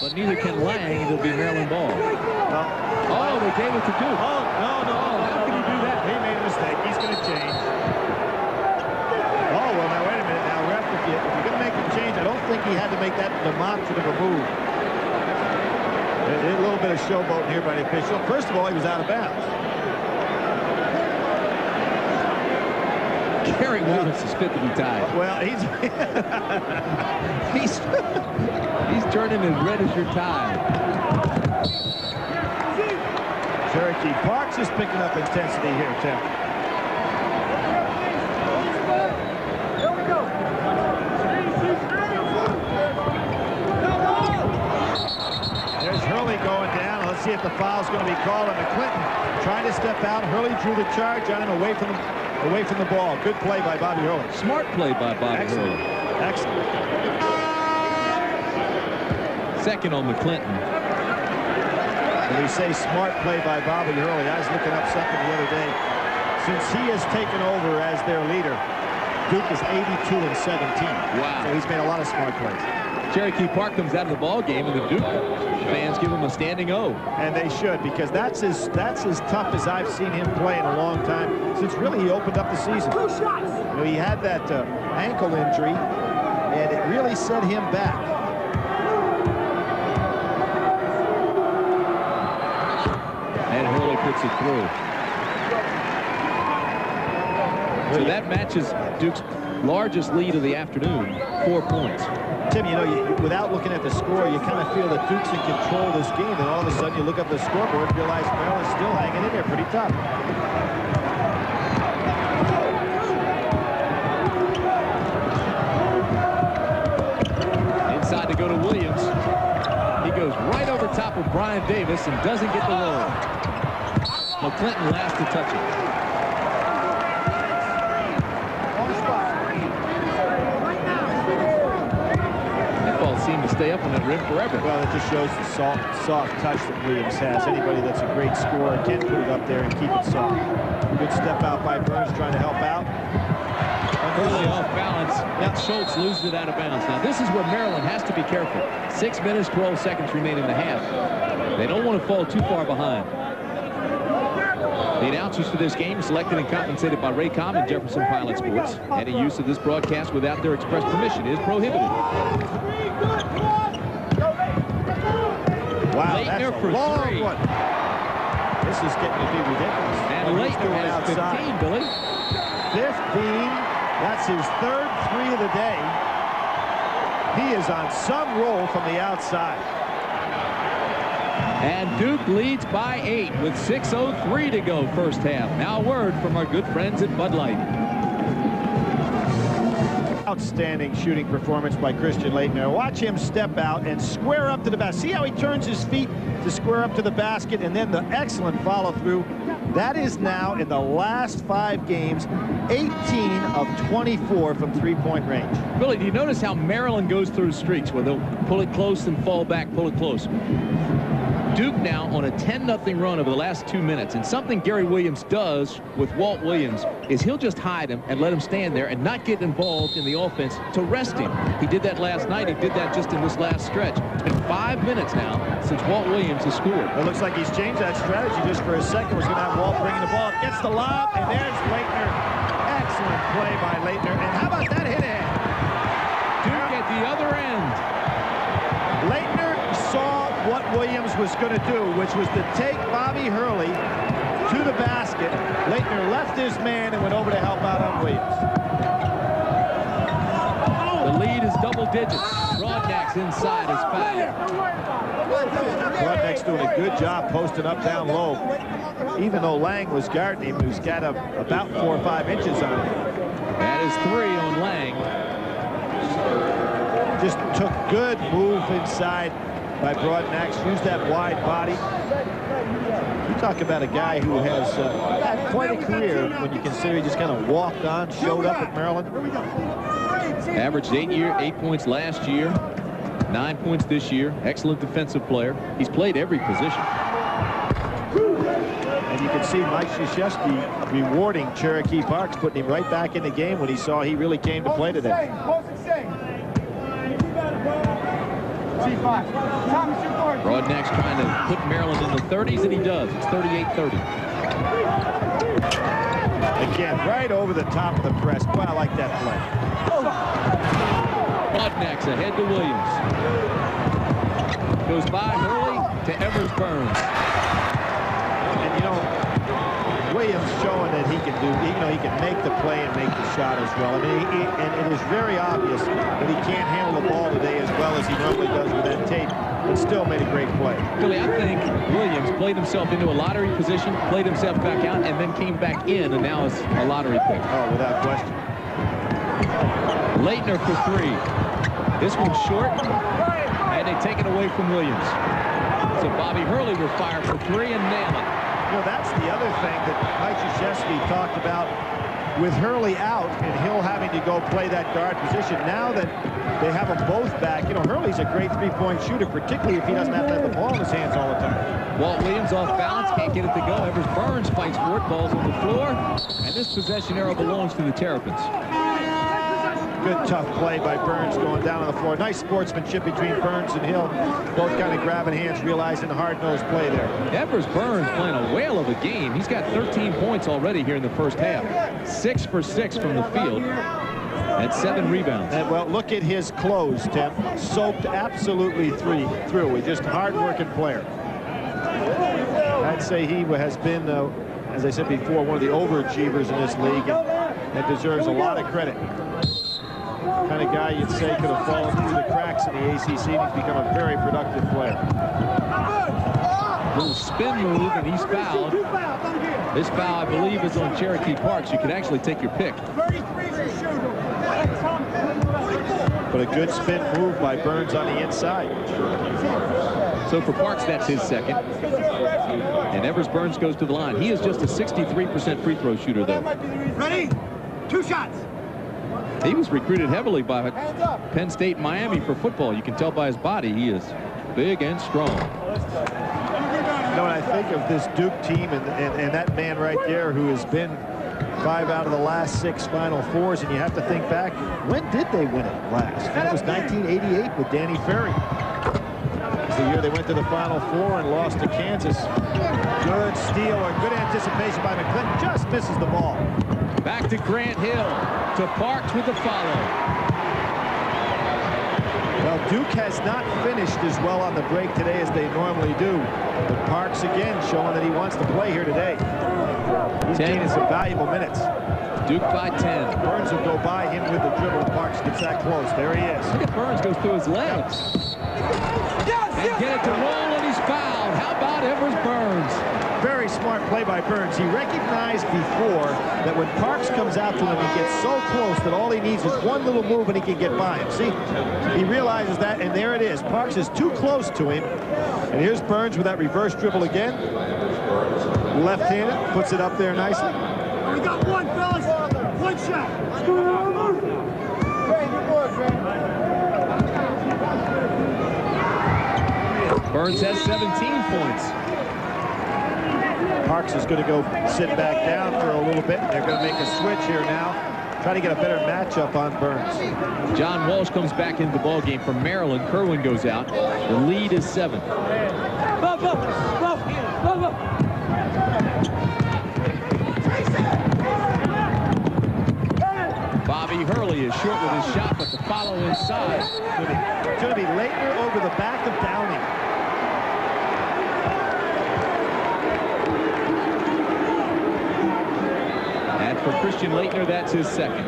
but neither can Lang, and it'll be Maryland ball. Oh, they gave it to Duke. Oh, no. How can he do that? He made a mistake. He's going to change. Oh, well, now, wait a minute. Now, ref, if you're going to make the change, I don't think he had to make that demonstrative a move. A little bit of showboating here by the official. First of all, he was out of bounds. Gary Williams is fit to be tied. Well, he's turning as red as your tie. Cherokee Parks is picking up intensity here, Tim. Here we go. There's Hurley going down. Let's see if the foul's going to be called on Clinton. Trying to step out. Hurley drew the charge on him away from the ball. Good play by Bobby Hurley. Smart play by Bobby Excellent. Hurley. Excellent. Second on McClinton. When we say smart play by Bobby Hurley, I was looking up something the other day. Since he has taken over as their leader, Duke is 82-17. Wow. So he's made a lot of smart plays. Cherokee Park comes out of the ball game, and the Duke fans give him a standing O. And they should, because that's as tough as I've seen him play in a long time, since really he opened up the season. You know, he had that ankle injury, and it really set him back. And Hurley puts it through. So that matches Duke's largest lead of the afternoon, 4 points. Tim, you know, without looking at the score, you kind of feel that Duke's in control of this game, and all of a sudden you look up the scoreboard and realize Maryland's still hanging in there pretty tough. Inside to go to Williams. He goes right over top of Brian Davis and doesn't get the roll. McClinton last to touch it. Seem to stay up on that rim forever. Well, it just shows the soft touch that Williams has. Anybody that's a great scorer can put it up there and keep it soft. Good step out by Burns trying to help out. Hurley off balance, and Schultz loses it out of bounds. Now, this is where Maryland has to be careful. 6 minutes, 12 seconds remain in the half. They don't want to fall too far behind. The announcers for this game, selected and compensated by Raycom and Jefferson Pilot Sports. Any use of this broadcast without their express permission is prohibited. Wow, Laettner that's a for long three. one. This is getting to be ridiculous. And Laettner has 15, Billy. 15. That's his third three of the day. He is on some roll from the outside. And Duke leads by 8 with 6:03 to go first half. Now a word from our good friends at Bud Light. Outstanding shooting performance by Christian Laettner. Watch him step out and square up to the basket. See how he turns his feet to square up to the basket, and then the excellent follow through. That is now, in the last 5 games, 18 of 24 from three-point range. Billy, do you notice how Maryland goes through streaks where they'll pull it close and fall back, pull it close? Duke now on a 10-0 run over the last 2 minutes, and something Gary Williams does with Walt Williams is he'll just hide him and let him stand there and not get involved in the offense to rest him. He did that last night. He did that just in this last stretch. It's been 5 minutes now since Walt Williams has scored. It looks like he's changed that strategy just for a second. Was going to have Walt bringing the ball up. Gets the lob, and there's Laettner. Excellent play by Laettner. And how about that hit ahead? Duke at the other end. Laettner saw what Williams was going to do, which was to take Bobby Hurley to the basket. Laettner left his man and went over to help out on Williams. The lead is double digits. Broadnax inside is fouled. Broadnax doing a good job posting up down low. Even though Lang was guarding him, who's got about 4 or 5 inches on him. That is 3 on Lang. Just took good move inside by Broadnax. Used that wide body. You talk about a guy who has had quite a career when you consider he just kind of walked on, showed up at Maryland. Averaged 8 points last year, 9 points this year. Excellent defensive player. He's played every position. And you can see Mike Krzyzewski rewarding Cherokee Parks, putting him right back in the game when he saw he really came to play today. Broadnax trying to put Maryland in the 30s, and he does. It's 38-30. Again, right over the top of the press. Boy, I like that play. Broadnax ahead to Williams. Goes by Hurley to Evers Burns. And, you know, Williams showing that he can do, you know, he can make the play and make the shot as well. I mean, and it is very obvious that he can't handle the ball today as well as he normally does with that tape, but still made a great play. Billy, I think Williams played himself into a lottery position, played himself back out, and then came back in, and now is a lottery pick. Oh, without question. Laettner for 3. This one's short, and they take it away from Williams. So Bobby Hurley will fire for 3 and nail it. You know, that's the other thing that Mike Krzyzewski talked about with Hurley out and Hill having to go play that guard position, now that they have them both back, you know, Hurley's a great three-point shooter, particularly if he doesn't have to have the ball in his hands all the time. Walt Williams off balance, can't get it to go. Evers Burns fights for it, ball's on the floor, and this possession arrow belongs to the Terrapins. Good tough play by Burns going down on the floor. Nice sportsmanship between Burns and Hill. Both kind of grabbing hands, realizing the hard-nosed play there. Evers Burns playing a whale of a game. He's got 13 points already here in the first half. 6 for 6 from the field. And 7 rebounds. And, well, look at his close, Tim. Soaked absolutely through. He's just a hard-working player. I'd say he has been, as I said before, one of the overachievers in this league and deserves a lot of credit. Kind of guy you'd say could have fallen through the cracks in the ACC, and he's become a very productive player. Little spin move, and he's fouled. This foul, I believe, is on Cherokee Parks. You can actually take your pick. But a good spin move by Burns on the inside. So for Parks, that's his second. And Evers Burns goes to the line. He is just a 63% free throw shooter, though. Ready? 2 shots. He was recruited heavily by Penn State and Miami for football. You can tell by his body he is big and strong. You know, when I think of this Duke team and that man right there who has been 5 out of the last 6 Final Fours, and you have to think back, when did they win it last? And it was 1988 with Danny Ferry. It was the year they went to the Final Four and lost to Kansas. Good steal or good anticipation by McClinton. Just misses the ball. Back to Grant Hill, to Parks with the follow. Well, Duke has not finished as well on the break today as they normally do. But Parks again showing that he wants to play here today. He's gaining some valuable minutes. Duke by 10. Burns will go by him with the dribble. Parks gets that close. There he is. Look at Burns goes through his legs. And get it to roll, and he's fouled. How about Evers Burns? Very smart play by Burns. He recognized before that when Parks comes out to him, he gets so close that all he needs is one little move and he can get by him. See, he realizes that, and there it is. Parks is too close to him. And here's Burns with that reverse dribble again. Left-handed, puts it up there nicely. We got one, fellas. One shot. Burns has 17 points. Parks is going to go sit back down for a little bit. They're going to make a switch here now. Try to get a better matchup on Burns. John Walsh comes back into the ball game from Maryland. Kerwin goes out. The lead is 7. Bobby Hurley is short with his shot, but the follow inside. It's going to be Leitner over the back of Downing. For Christian Leitner, that's his second.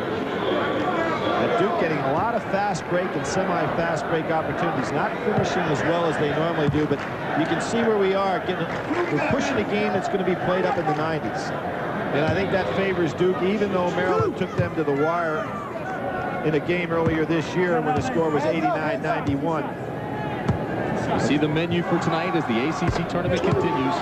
Duke getting a lot of fast break and semi-fast break opportunities, not finishing as well as they normally do, but you can see where we are. We're pushing a game that's going to be played up in the 90s. And I think that favors Duke, even though Maryland took them to the wire in a game earlier this year when the score was 89-91. See the menu for tonight as the ACC tournament continues.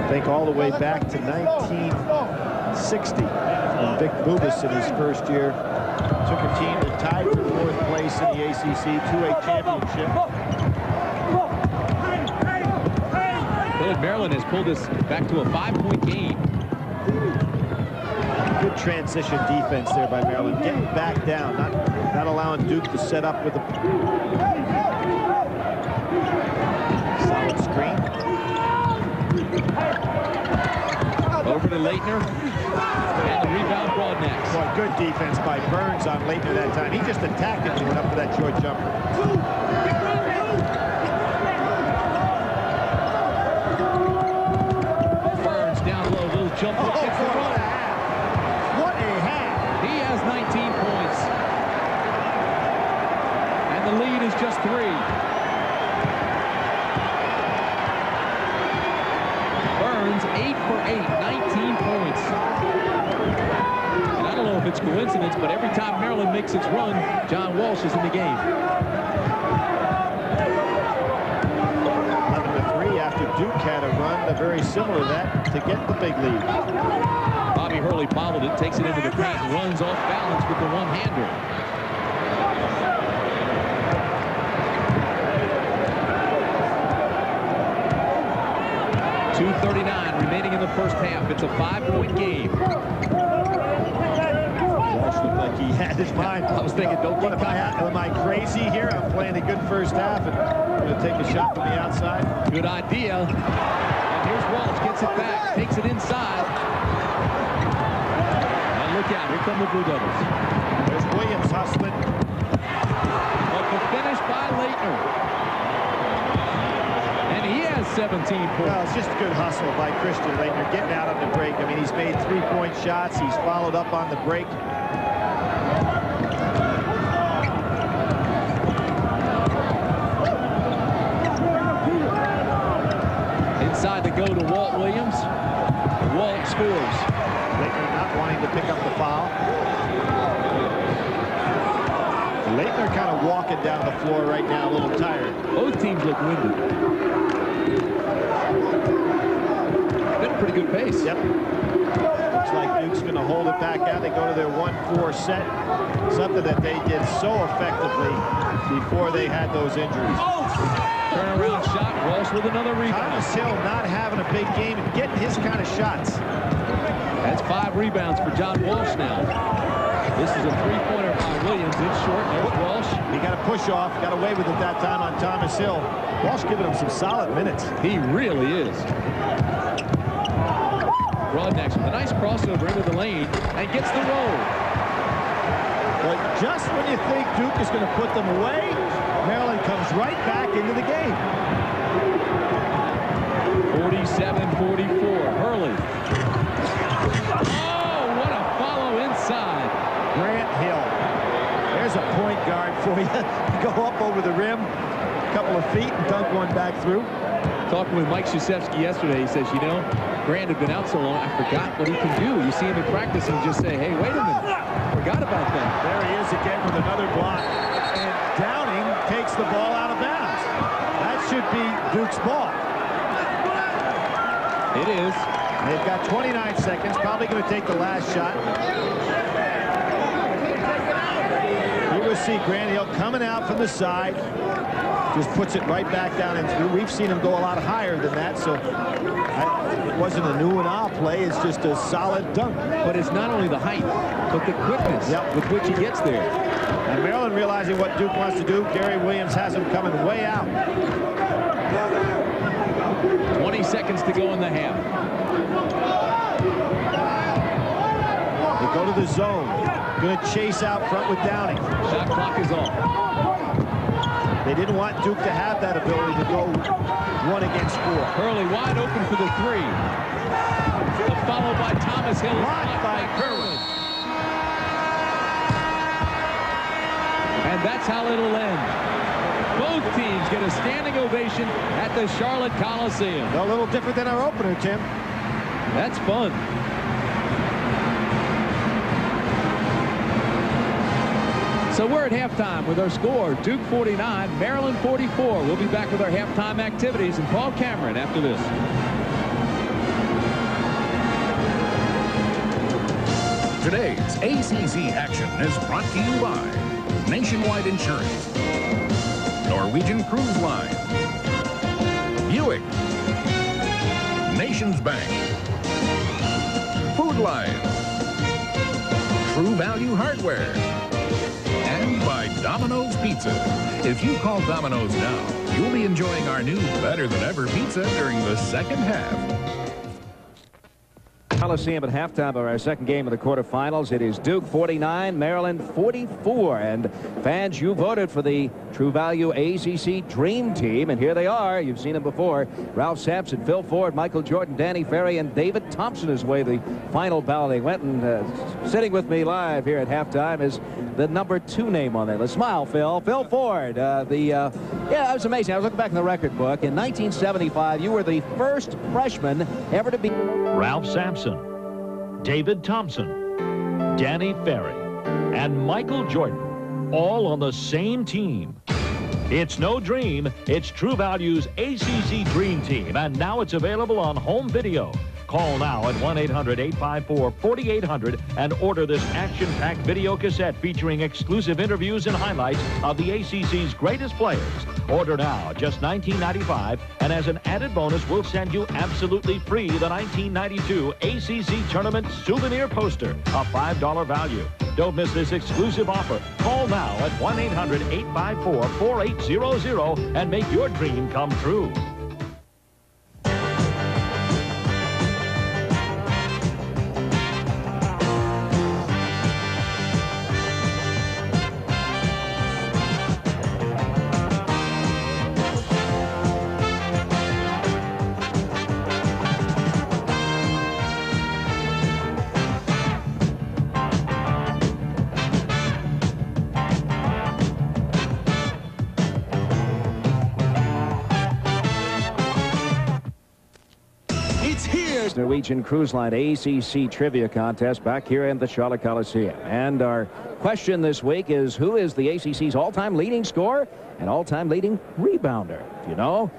Think all the way back to 1960 when Vic Bubas in his first year took a team that tied for 4th place in the ACC to a championship. Maryland has pulled this back to a 5-point game. Good transition defense there by Maryland, getting back down, not allowing Duke to set up with a solid screen. Over to Leitner, and the rebound Broadnax. Boy, good defense by Burns on Leitner that time. He just attacked it and went up for that short jumper. Burns down low, little jumper. What a half. What a half. He has 19 points. And the lead is just 3. Burns 8 for 8, 19 points. And I don't know if it's coincidence, but every time Maryland makes its run, John Walsh is in the game. Duke had a run very similar to that to get the big lead. Bobby Hurley bobbled it, takes it into the paint, and runs off balance with the one-hander. .239 remaining in the first half. It's a 5-point game. Walsh looked like he had his mind. I was thinking, don't get caught. Am I crazy here? I'm playing a good first half and I'm going to take a shot from the outside. Good idea. And here's Walsh, gets it back, takes it inside. And look out, here come the Blue Devils. There's Williams hustling. But the finish by Laettner. And he has 17 points. Well, it's just a good hustle by Christian Laettner getting out on the break. I mean, he's made 3-point shots. He's followed up on the break. Inside to go to Walt Williams. Walt scores. Laettner not wanting to pick up the foul. Laettner kind of walking down the floor right now, a little tired. Both teams look winded. Been a pretty good pace. Yep. Looks like Duke's going to hold it back out. They go to their 1-4 set. Something that they did so effectively before they had those injuries. Turnaround shot. Walsh with another rebound. Thomas Hill not having a big game and getting his kind of shots. That's 5 rebounds for John Walsh now. This is a three-pointer by Williams. It's short. There's Walsh. He got a push-off. Got away with it that time on Thomas Hill. Walsh giving him some solid minutes. He really is. Broadnex with a nice crossover into the lane and gets the roll. But just when you think Duke is going to put them away, Maryland comes right back into the game. 47-44. Hurley. Oh, what a follow inside. Grant Hill. There's a point guard for you. Go up over the rim, a couple of feet, and dunk one back through. Talking with Mike Krzyzewski yesterday, he says, you know, Grant had been out so long, I forgot what he can do. You see him in practice and you just say, hey, wait a minute. Forgot about that. There he is again with another block. And Downing takes the ball out of bounds. That should be Duke's ball. It is. They've got 29 seconds. Probably going to take the last shot. You will see Grant Hill coming out from the side. Just puts it right back down and through. We've seen him go a lot higher than that, so it wasn't a new and ah play. It's just a solid dunk. But it's not only the height, but the quickness with which he gets there. And Maryland realizing what Duke wants to do. Gary Williams has him coming way out. 20 seconds to go in the half. They go to the zone. Going to chase out front with Downing. Shot clock is off. They didn't want Duke to have that ability to go 1 against 4. Hurley wide open for the 3. The follow by Thomas Hill. Blocked by Kerwin. And that's how it'll end. Both teams get a standing ovation at the Charlotte Coliseum. A little different than our opener, Tim. That's fun. So we're at halftime with our score, Duke 49, Maryland 44. We'll be back with our halftime activities and Paul Cameron after this. Today's ACC action is brought to you by Nationwide Insurance, Norwegian Cruise Line, Buick, Nations Bank, Food Lion, True Value Hardware, and by Domino's Pizza. If you call Domino's now, you'll be enjoying our new better than ever pizza during the second half. Coliseum at halftime of our second game of the quarterfinals. It is Duke 49, Maryland 44. And fans, you voted for the True Value ACC Dream Team, and here they are. You've seen them before. Ralph Sampson, Phil Ford, Michael Jordan, Danny Ferry, and David Thompson is way the final ballot. They went, and sitting with me live here at halftime is the number 2 name on there. Let's smile, Phil. Phil Ford. Yeah, that was amazing. I was looking back in the record book. In 1975, you were the first freshman ever to be. Ralph Sampson, David Thompson, Danny Ferry, and Michael Jordan, all on the same team. It's no dream. It's True Value's ACC Dream Team, and now it's available on home video. Call now at 1-800-854-4800 and order this action-packed video cassette featuring exclusive interviews and highlights of the ACC's greatest players. Order now, just $19.95, and as an added bonus, we'll send you absolutely free the 1992 ACC Tournament souvenir poster, a $5 value. Don't miss this exclusive offer. Call now at 1-800-854-4800 and make your dream come true. Norwegian Cruise Line ACC Trivia Contest back here in the Charlotte Coliseum. And our question this week is, who is the ACC's all-time leading scorer and all-time leading rebounder? If you know,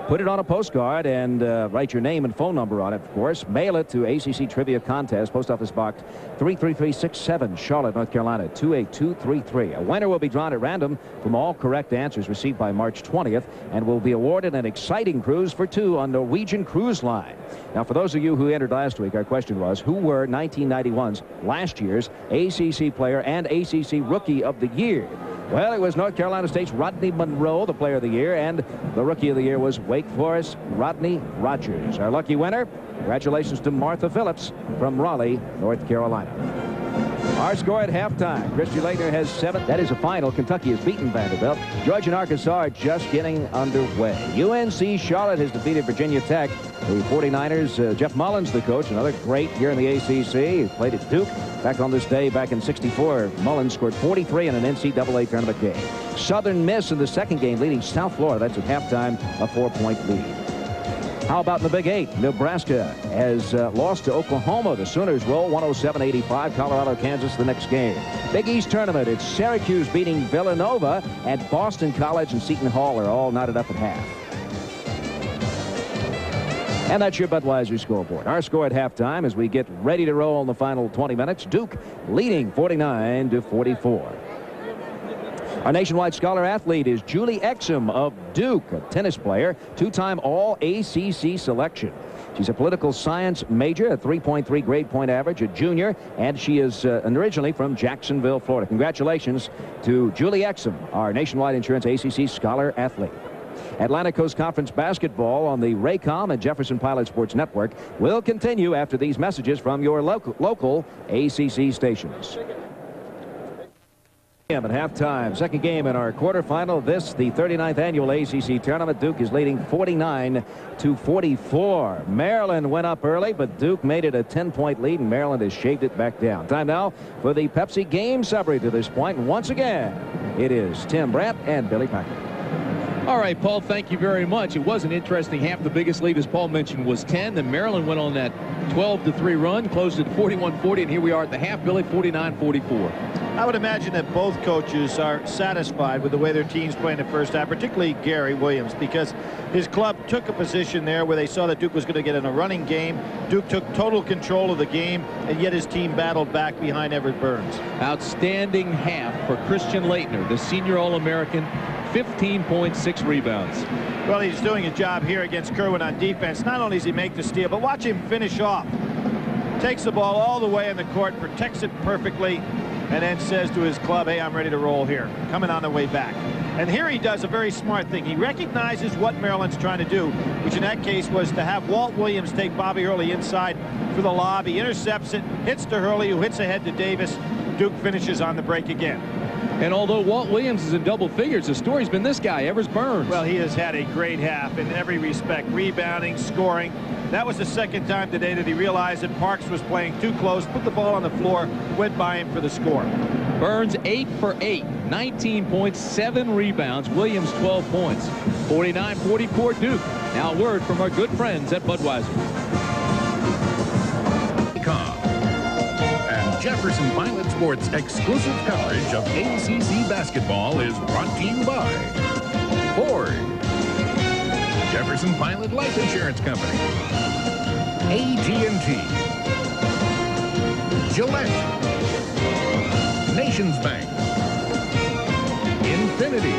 put it on a postcard and write your name and phone number on it, of course. Mail it to ACC Trivia Contest, Post Office Box 33367, Charlotte, North Carolina, 28233. A winner will be drawn at random from all correct answers received by March 20th and will be awarded an exciting cruise for two on Norwegian Cruise Line. Now, for those of you who entered last week, our question was, who were 1991's last year's ACC Player and ACC Rookie of the Year? Well, it was North Carolina State's Rodney Monroe, the Player of the Year, and the Rookie of the Year was Wake Forest Rodney Rogers. Our lucky winner, congratulations to Martha Phillips from Raleigh, North Carolina. Our score at halftime, Christy Laettner has 7. That is a final. Kentucky has beaten Vanderbilt. Georgia and Arkansas are just getting underway. UNC Charlotte has defeated Virginia Tech. The 49ers, Jeff Mullins, the coach, another great year in the ACC. He played at Duke. Back on this day, back in '64, Mullins scored 43 in an NCAA tournament game. Southern Miss in the second game, leading South Florida. That's at halftime, a 4-point lead. How about in the Big 8? Nebraska has lost to Oklahoma. The Sooners roll 107-85. Colorado, Kansas the next game. Big East tournament. It's Syracuse beating Villanova, and Boston College and Seton Hall are all knotted up at half. And that's your Budweiser scoreboard. Our score at halftime as we get ready to roll in the final 20 minutes. Duke leading 49-44. Our nationwide scholar athlete is Julie Exum of Duke, a tennis player, two-time All-ACC selection. She's a political science major, a 3.3 grade point average, a junior, and she is originally from Jacksonville, Florida. Congratulations to Julie Exum, our Nationwide Insurance ACC scholar athlete. Atlantic Coast Conference basketball on the Raycom and Jefferson Pilot Sports Network will continue after these messages from your local ACC stations. At halftime, second game in our quarterfinal. This, the 39th annual ACC tournament. Duke is leading 49-44. Maryland went up early, but Duke made it a 10-point lead, and Maryland has shaved it back down. Time now for the Pepsi game summary to this point. And once again, it is Tim Brandt and Billy Packer. All right, Paul, thank you very much. It was an interesting half. The biggest lead, as Paul mentioned, was 10. Then Maryland went on that 12-3 run, closed at 41-40, and here we are at the half, Billy, 49-44. I would imagine that both coaches are satisfied with the way their teams play in the first half, particularly Gary Williams, because his club took a position there where they saw that Duke was going to get in a running game. Duke took total control of the game, and yet his team battled back behind Everett Burns. Outstanding half for Christian Laettner, the senior All-American, 15.6 rebounds. Well, he's doing a job here against Kerwin on defense. Not only does he make the steal, but watch him finish off. Takes the ball all the way in the court, protects it perfectly, and then says to his club, hey, I'm ready to roll here. Coming on the way back. And here he does a very smart thing. He recognizes what Maryland's trying to do, which in that case was to have Walt Williams take Bobby Hurley inside for the lob. He intercepts it, hits to Hurley, who hits ahead to Davis. Duke finishes on the break again. And although Walt Williams is in double figures, the story's been this guy, Evers Burns. Well, he has had a great half in every respect, rebounding, scoring. That was the second time today that he realized that Parks was playing too close, put the ball on the floor, went by him for the score. Burns 8 for 8, 19.7 rebounds. Williams 12 points. 49-44 Duke. Now a word from our good friends at Budweiser. And Jefferson Pilot Sports exclusive coverage of ACC basketball is brought to you by Ford, Jefferson Pilot Life Insurance Company, AT&T, Gillette, Nations Bank, Infinity,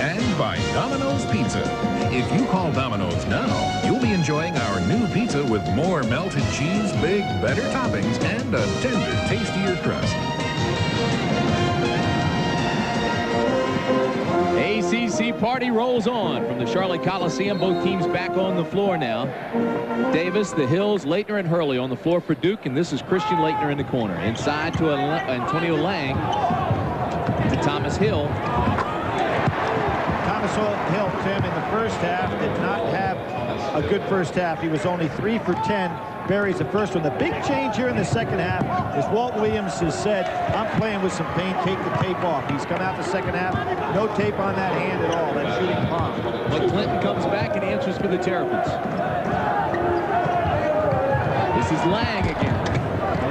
and by Domino's Pizza. If you call Domino's now, you'll be enjoying our new pizza with more melted cheese, big, better toppings, and a tender, tastier crust. ACC party rolls on from the Charlotte Coliseum. Both teams back on the floor now. Davis, the Hills, Laettner, and Hurley on the floor for Duke, and this is Christian Laettner in the corner. Inside to Antonio Lang, to Thomas Hill. Thomas Hill, Tim, in the first half did not have a good first half. He was only 3 for 10. Buries the first one. The big change here in the second half is Walt Williams has said, I'm playing with some pain, take the tape off. He's come out the second half, no tape on that hand at all, that shooting palm. McClinton comes back and answers for the Terrapins. This is Lang again.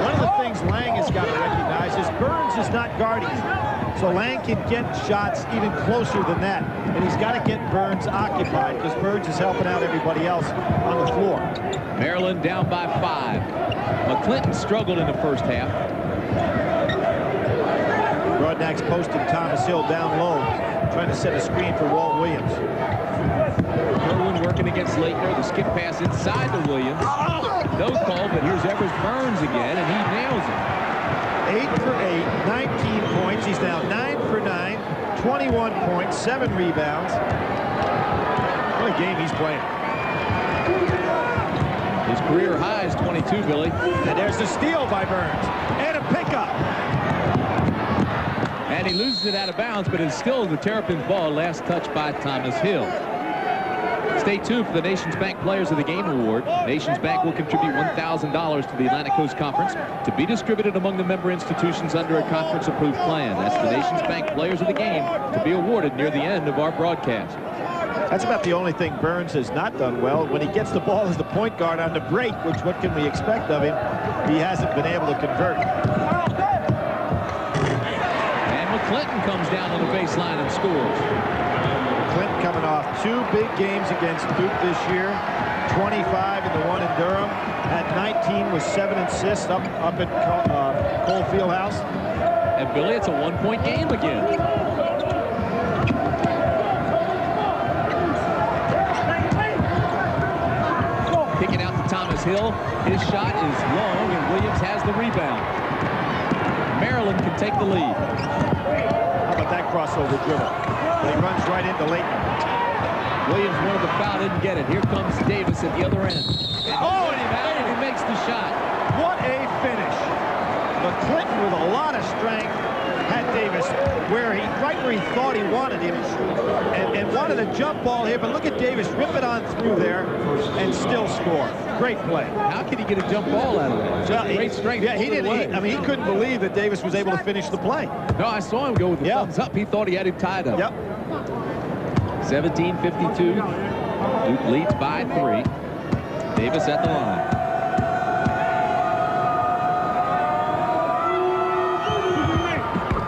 One of the things Lang has got to recognize is Burns is not guarding him. So Lang can get shots even closer than that. And he's got to get Burns occupied because Burns is helping out everybody else on the floor. Maryland down by 5. McClinton struggled in the first half. Broadnax posting Thomas Hill down low, trying to set a screen for Walt Williams. Kerwin working against Laettner. The skip pass inside to Williams. No call, but here's Evers Burns again, and he nails it. 8 for 8, 19 points. He's now 9 for 9, 21 points, 7 rebounds. What a game he's playing. His career high is 22, Billy. And there's the steal by Burns. And a pickup. And he loses it out of bounds, but it's still the Terrapins ball. Last touch by Thomas Hill. Stay tuned for the Nations Bank Players of the Game Award. Nations Bank will contribute $1,000 to the Atlantic Coast Conference to be distributed among the member institutions under a conference-approved plan. That's the Nations Bank Players of the Game to be awarded near the end of our broadcast. That's about the only thing Burns has not done well. When he gets the ball as the point guard on the break, which what can we expect of him, he hasn't been able to convert. And McClinton comes down on the baseline and scores. Clinton coming off 2 big games against Duke this year. 25 in the one in Durham. At 19 with 7 assists up at Cole Fieldhouse. And Billy, it's a 1-point game again. Kicking out to Thomas Hill. His shot is long, and Williams has the rebound. Maryland can take the lead. How about that crossover dribble? He runs right into Laettner. Williams wanted the foul, didn't get it. Here comes Davis at the other end. Oh, and he makes the shot. What a finish. McClinton with a lot of strength had Davis right where he thought he wanted him and wanted a jump ball here, but look at Davis rip it on through there and still score. Great play. How could he get a jump ball out of it? Great strength. Yeah, he didn't. I mean, he couldn't believe that Davis was able to finish the play. No, I saw him go with the thumbs up. He thought he had him tied up. Yep. 17-52. Duke leads by 3. Davis at the line.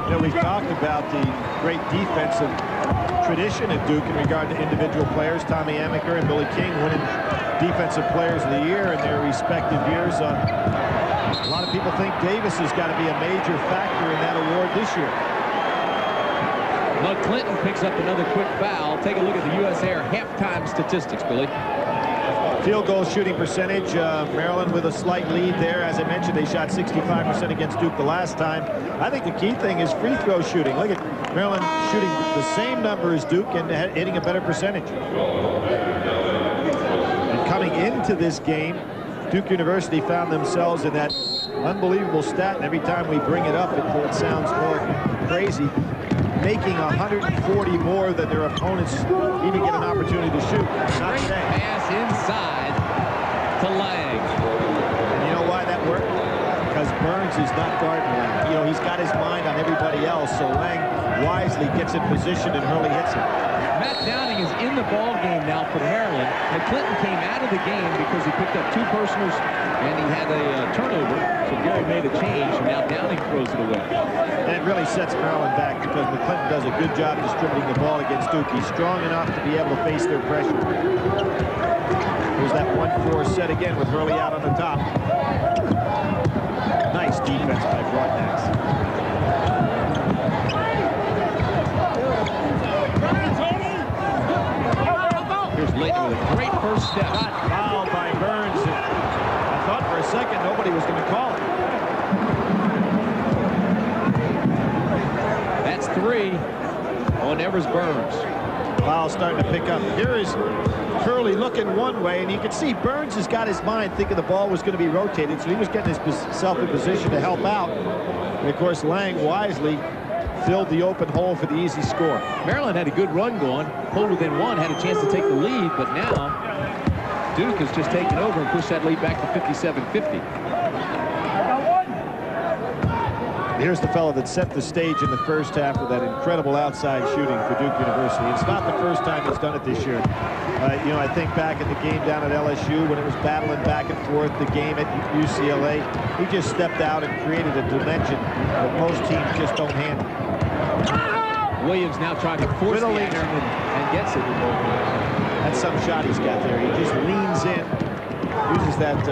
You know, we've talked about the great defensive tradition at Duke in regard to individual players. Tommy Amaker and Billy King winning Defensive Players of the Year in their respective years. A lot of people think Davis has got to be a major factor in that award this year. McClinton picks up another quick foul. Take a look at the U.S. Air halftime statistics, Billy. Field goal shooting percentage, Maryland with a slight lead there. As I mentioned, they shot 65% against Duke the last time. I think the key thing is free throw shooting. Look at Maryland shooting the same number as Duke and hitting a better percentage. And coming into this game, Duke University found themselves in that unbelievable stat, and every time we bring it up, it sounds more crazy, making 140 more than their opponents even get an opportunity to shoot. Not today. Pass inside to Lang. And you know why that worked? because Burns is not guarding Lang. You know, he's got his mind on everybody else, so Lang wisely gets in position and Hurley hits him. Matt Downing is in the ball game now for Maryland. McClinton came out of the game because he picked up 2 personals and he had a turnover. So Gary made a change, and now Downing throws it away. And it really sets Maryland back because McClinton does a good job distributing the ball against Duke. He's strong enough to be able to face their pressure. Here's that 1-4 set again with Hurley out on the top. Nice defense by Broadnax. Here's Leighton with a great first step. Foul by Burns. I thought for a second nobody was going to call it. That's 3 on Evers Burns. Foul starting to pick up. Here is Hurley looking one way, and you can see Burns has got his mind thinking the ball was going to be rotated, so he was getting himself in position to help out. And of course, Lang wisely filled the open hole for the easy score. Maryland had a good run going, pulled within 1, had a chance to take the lead, but now Duke has just taken over and pushed that lead back to 57-50. Here's the fellow that set the stage in the first half with that incredible outside shooting for Duke University. It's not the first time he's done it this year. You know, I think back at the game down at LSU when it was battling back and forth, the game at UCLA, he just stepped out and created a dimension that most teams just don't handle. Williams now trying to force the action and gets it. That's some shot he's got there. He just leans in, uses that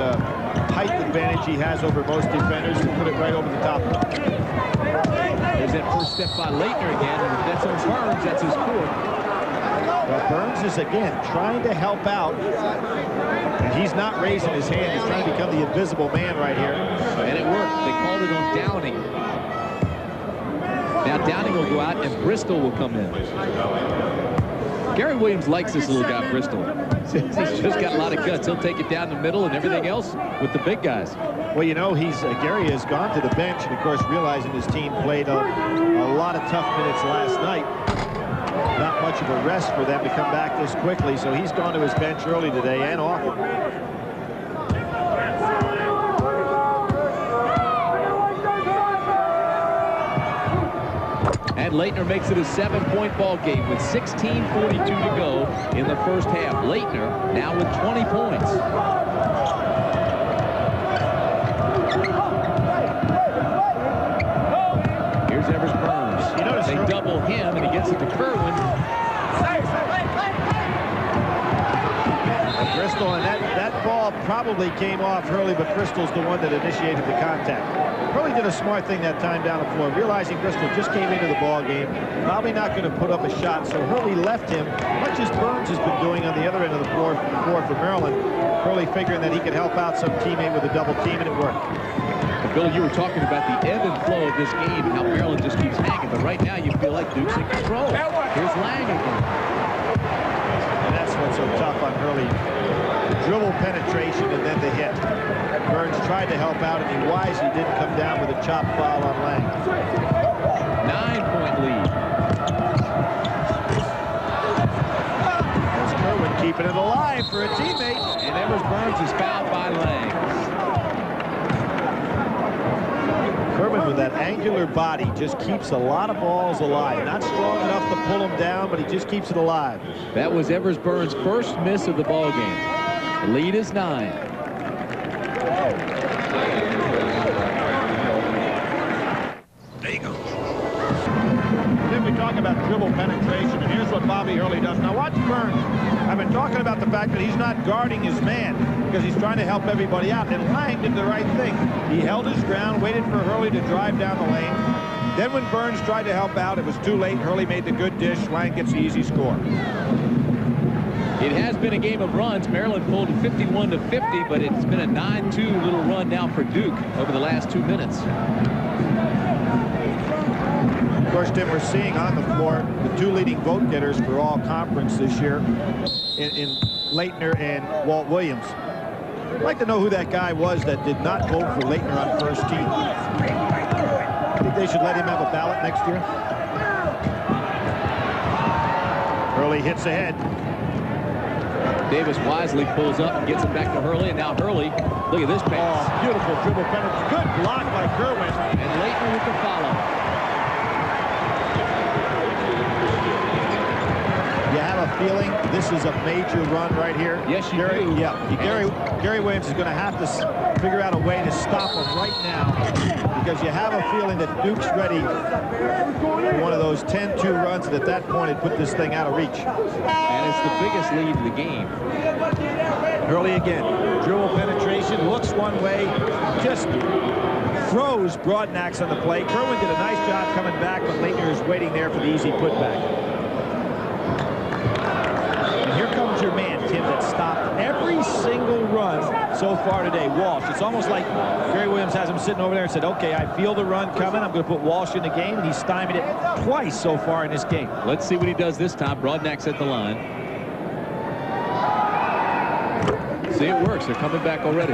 height advantage he has over most defenders and put it right over the top. There's that first step by Leitner again, and if that's on Burns, that's his fourth. Well, Burns is again trying to help out, and he's not raising his hand. He's trying to become the invisible man right here. And it worked. They called it on Downing. Now Downing will go out, and Bristol will come in. Gary Williams likes this little guy, Bristol. He's just got a lot of guts. He'll take it down the middle and everything else with the big guys. Well, you know, Gary has gone to the bench, and of course realizing his team played a lot of tough minutes last night. Not much of a rest for them to come back this quickly, so he's gone to his bench early today and often. And Leitner makes it a 7-point ball game with 16:42 to go in the first half. Leitner now with 20 points. Here's Evers Burns. You notice they double him, and he gets it to Kerwin. Bristol, and that ball probably came off Hurley, but Bristol's the one that initiated the contact. Hurley did a smart thing that time down the floor, realizing Bristol just came into the ball game, probably not going to put up a shot, so Hurley left him, much as Burns has been doing on the other end of the floor for Maryland. Hurley figuring that he could help out some teammate with a double team, and it worked. Bill, you were talking about the ebb and flow of this game, how Maryland just keeps hanging, but right now you feel like Duke's in control. Here's Lang again. And that's what's so tough on Hurley. Dribble penetration and then the hit. Burns tried to help out, and he wisely didn't come down with a chop foul on Lang. 9-point lead. There's Kerwin keeping it alive for a teammate. And Evers Burns is fouled by Lang. Kerwin with that angular body just keeps a lot of balls alive. Not strong enough to pull them down, but he just keeps it alive. That was Evers Burns' first miss of the ball game. The lead is 9. There you go. Then we talk about dribble penetration, and here's what Bobby Hurley does. Now watch Burns. I've been talking about the fact that he's not guarding his man because he's trying to help everybody out, and Lang did the right thing. He held his ground, waited for Hurley to drive down the lane. Then when Burns tried to help out, it was too late. Hurley made the good dish. Lang gets the easy score. It has been a game of runs. Maryland pulled 51-50, but it's been a 9-2 little run now for Duke over the last 2 minutes. Of course, Tim, we're seeing on the floor the 2 leading vote getters for all conference this year in Leitner and Walt Williams. I'd like to know who that guy was that did not vote for Leitner on first team. I think they should let him have a ballot next year. Hurley hits ahead. Davis wisely pulls up and gets it back to Hurley, and now Hurley, look at this pass. Oh, beautiful dribble penalty. Good block by Kerwin. And Leitner with the follow. You have a feeling this is a major run right here? Yes, you do. Yeah, Gary Williams is going to have to figure out a way to stop him right now, because you have a feeling that Duke's ready for one of those 10-2 runs, and at that point it put this thing out of reach. And it's the biggest lead in the game. Hurley again. Dribble penetration, looks one way, just throws Broadnax on the play. Kerwin did a nice job coming back, but Leitner is waiting there for the easy putback. Here comes your man, Tim, that stopped every single run so far today, Walsh. It's almost like Gary Williams has him sitting over there and said, okay, I feel the run coming. I'm going to put Walsh in the game, and he's stymied it twice so far in this game. Let's see what he does this time. Broadnax at the line. See, it works. They're coming back already.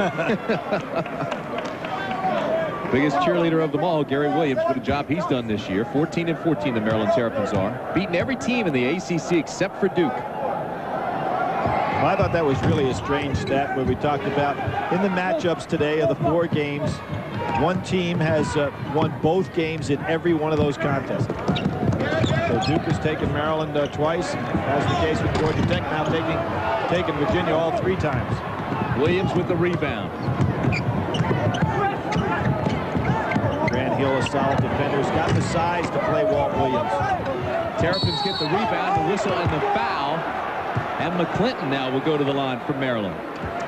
Biggest cheerleader of them all, Gary Williams, what a job he's done this year. 14-14 the Maryland Terrapins are. Beating every team in the ACC except for Duke. Well, I thought that was really a strange stat where we talked about in the matchups today of the 4 games, one team has won both games in every one of those contests. So Duke has taken Maryland twice, as the case with Georgia Tech, now taking Virginia all 3 times. Williams with the rebound. Grant Hill, a solid defender, has got the size to play Walt Williams. Terrapins get the rebound, the whistle, and the foul. And McClinton now will go to the line for Maryland.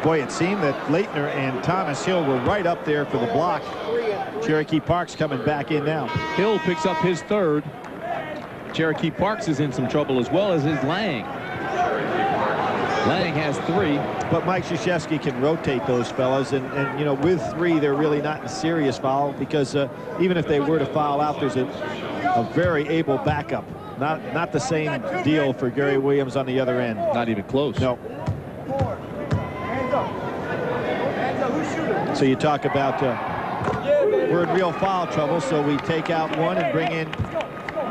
Boy, it seemed that Leitner and Thomas Hill were right up there for the block. Cherokee Parks coming back in now. Hill picks up his 3rd. Cherokee Parks is in some trouble, as well as his Lang. Lang has 3. But Mike Krzyzewski can rotate those fellas, and you know, with 3, they're really not in serious foul, because even if they were to foul out, there's a very able backup. Not the same deal for Gary Williams on the other end. Not even close. No. So you talk about we're in real foul trouble, so we take out one and bring in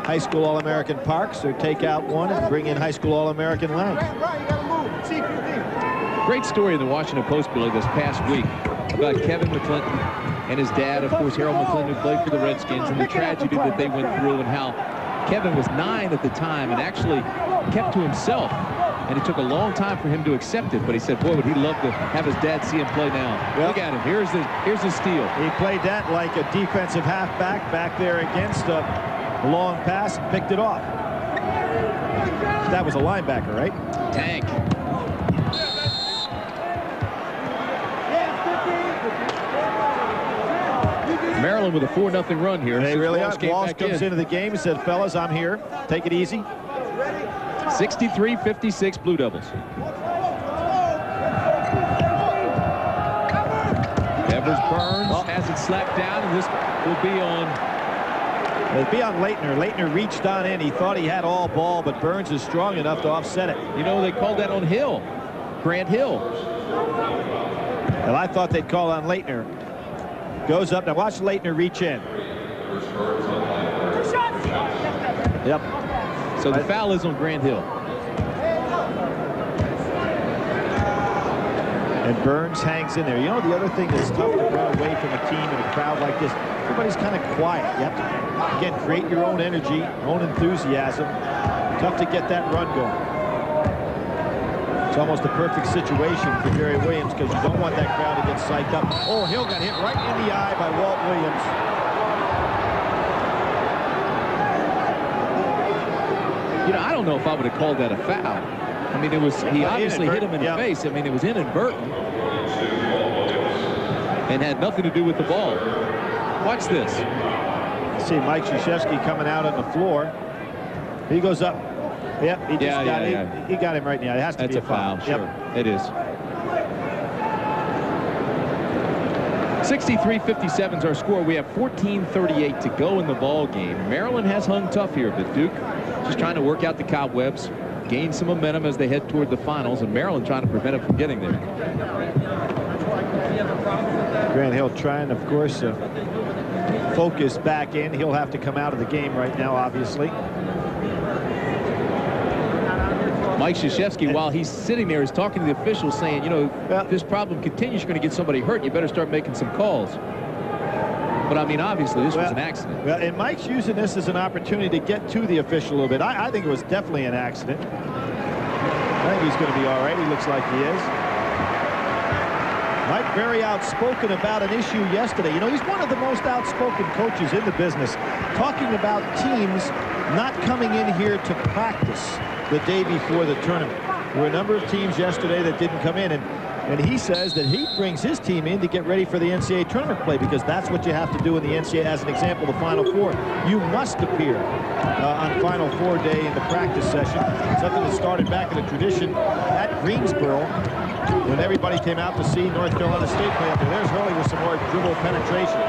high school All-American Parks, or take out one and bring in high school All-American Lang. Great story in the Washington Post, Billy, this past week about Kevin McClinton and his dad, of course, Harold McClinton, who played for the Redskins, and the tragedy that they went through, and how Kevin was 9 at the time and actually kept to himself, and it took a long time for him to accept it, but he said, boy, would he love to have his dad see him play now. Yep. Look at him. Here's the steal. He played that like a defensive halfback back there against a long pass and picked it off. That was a linebacker, right? Tank. Maryland with a 4-0 run here. They really are. Walsh comes into the game and said, fellas, I'm here. Take it easy. 63-56 Blue Devils. Evers Burns has it slapped down, and this will be on. It'll be on Leitner. Leitner reached on in. He thought he had all ball, but Burns is strong enough to offset it. You know, they called that on Hill. Grant Hill. Well, I thought they'd call on Leitner. Goes up. Now watch Leitner reach in. Yep. So the foul is on Grant Hill. And Burns hangs in there. You know, the other thing that's tough to run away from a team in a crowd like this, everybody's kind of quiet. You have to, again, create your own energy, own enthusiasm. Tough to get that run going. It's almost a perfect situation for Gary Williams, because you don't want that crowd to get psyched up. Oh, Hill got hit right in the eye by Walt Williams. You know, I don't know if I would have called that a foul. I mean, it was, he obviously hit him in the face. I mean, it was inadvertent and had nothing to do with the ball. Watch this. See Mike Krzyzewski coming out on the floor. He goes up. Yep, he just got him. He got him right now. It has to be a foul. Sure, yep. It is. 63-57 is our score. We have 14:38 to go in the ball game. Maryland has hung tough here, but Duke just trying to work out the cobwebs, gain some momentum as they head toward the finals, and Maryland trying to prevent it from getting there. Grant Hill trying, of course, to focus back in. He'll have to come out of the game right now, obviously. Mike Krzyzewski, while he's sitting there, is talking to the officials saying, you know, if this problem continues, you're going to get somebody hurt. You better start making some calls. But, I mean, obviously, this was an accident. Well, and Mike's using this as an opportunity to get to the official a little bit. I think it was definitely an accident. I think he's going to be all right. He looks like he is. Mike very outspoken about an issue yesterday. You know, he's one of the most outspoken coaches in the business, talking about teams not coming in here to practice the day before the tournament. There were a number of teams yesterday that didn't come in, and he says that he brings his team in to get ready for the NCAA tournament play, because that's what you have to do in the NCAA. As an example, the Final Four. You must appear on Final Four day in the practice session, something that started back in a tradition at Greensboro when everybody came out to see North Carolina State play up there. There's Hurley with some more dribble penetration.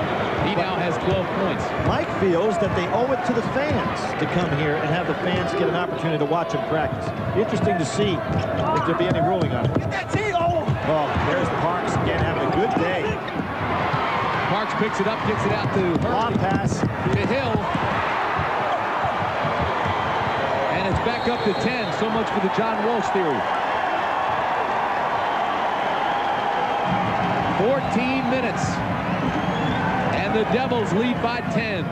He now has 12 points. Mike feels that they owe it to the fans to come here and have the fans get an opportunity to watch them practice. Interesting to see if there'll be any ruling on it. Oh, there's Parks again having a good day. Parks picks it up, gets it out to Hurley. Long pass to Hill. And it's back up to 10. So much for the John Walsh theory. 14 minutes. And the Devils lead by 10.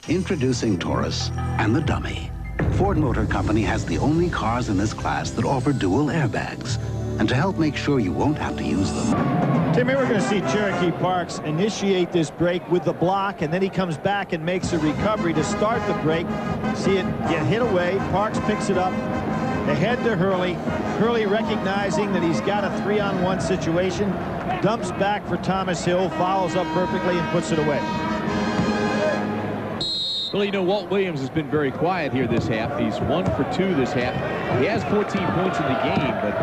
Introducing Taurus and the Dummy. Ford Motor Company has the only cars in this class that offer dual airbags. And to help make sure you won't have to use them. Timmy, we're going to see Cherokee Parks initiate this break with the block, and then he comes back and makes a recovery to start the break. See it get hit away. Parks picks it up. Ahead to Hurley. Hurley recognizing that he's got a 3-on-1 situation. Dumps back for Thomas Hill. Follows up perfectly and puts it away. Well, you know, Walt Williams has been very quiet here this half. He's 1 for 2 this half. He has 14 points in the game, but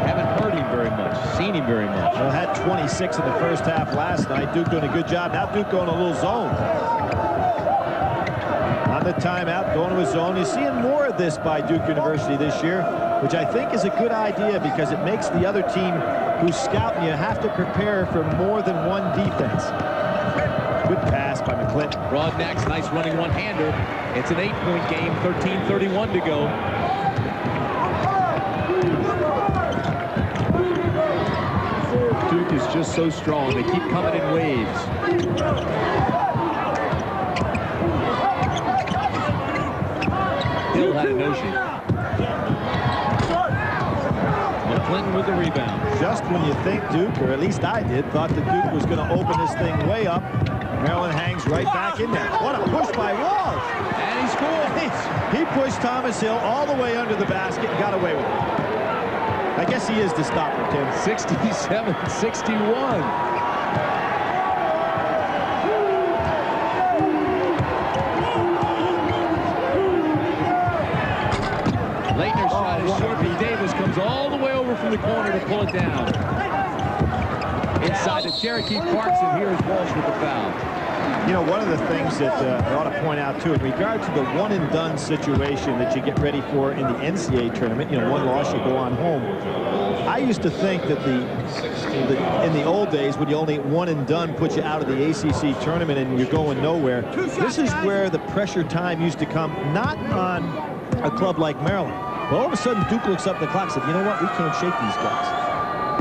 haven't heard him very much, seen him very much. Well, had 26 in the first half last night. Duke doing a good job. Now Duke going a little zone. On the timeout, going to his zone. You're seeing more of this by Duke University this year, which I think is a good idea, because it makes the other team who's scouting you have to prepare for more than one defense. Good pass by McClinton. Broadnax, nice running one-hander. It's an 8-point game, 13:31 to go. Duke is just so strong. They keep coming in waves. Hill had a notion. McClinton with the rebound. Just when you think Duke, or at least I did, thought that Duke was going to open this thing way up, Maryland hangs right back in there. What a push by Walsh. And he scores. He pushed Thomas Hill all the way under the basket and got away with it. I guess he is the stopper, Tim. 67-61. Leitner's shot is short, but Davis comes all the way over from the corner to pull it down. Inside to Cherokee Parks, and here's Walsh with the foul. You know, one of the things that I ought to point out, too, in regard to the one-and-done situation that you get ready for in the NCAA tournament, you know, one loss, you go on home. I used to think that in the old days, when you only one-and-done put you out of the ACC tournament and you're going nowhere, this is where the pressure time used to come, not on a club like Maryland. But all of a sudden, Duke looks up the clock and said, you know what, we can't shake these guys.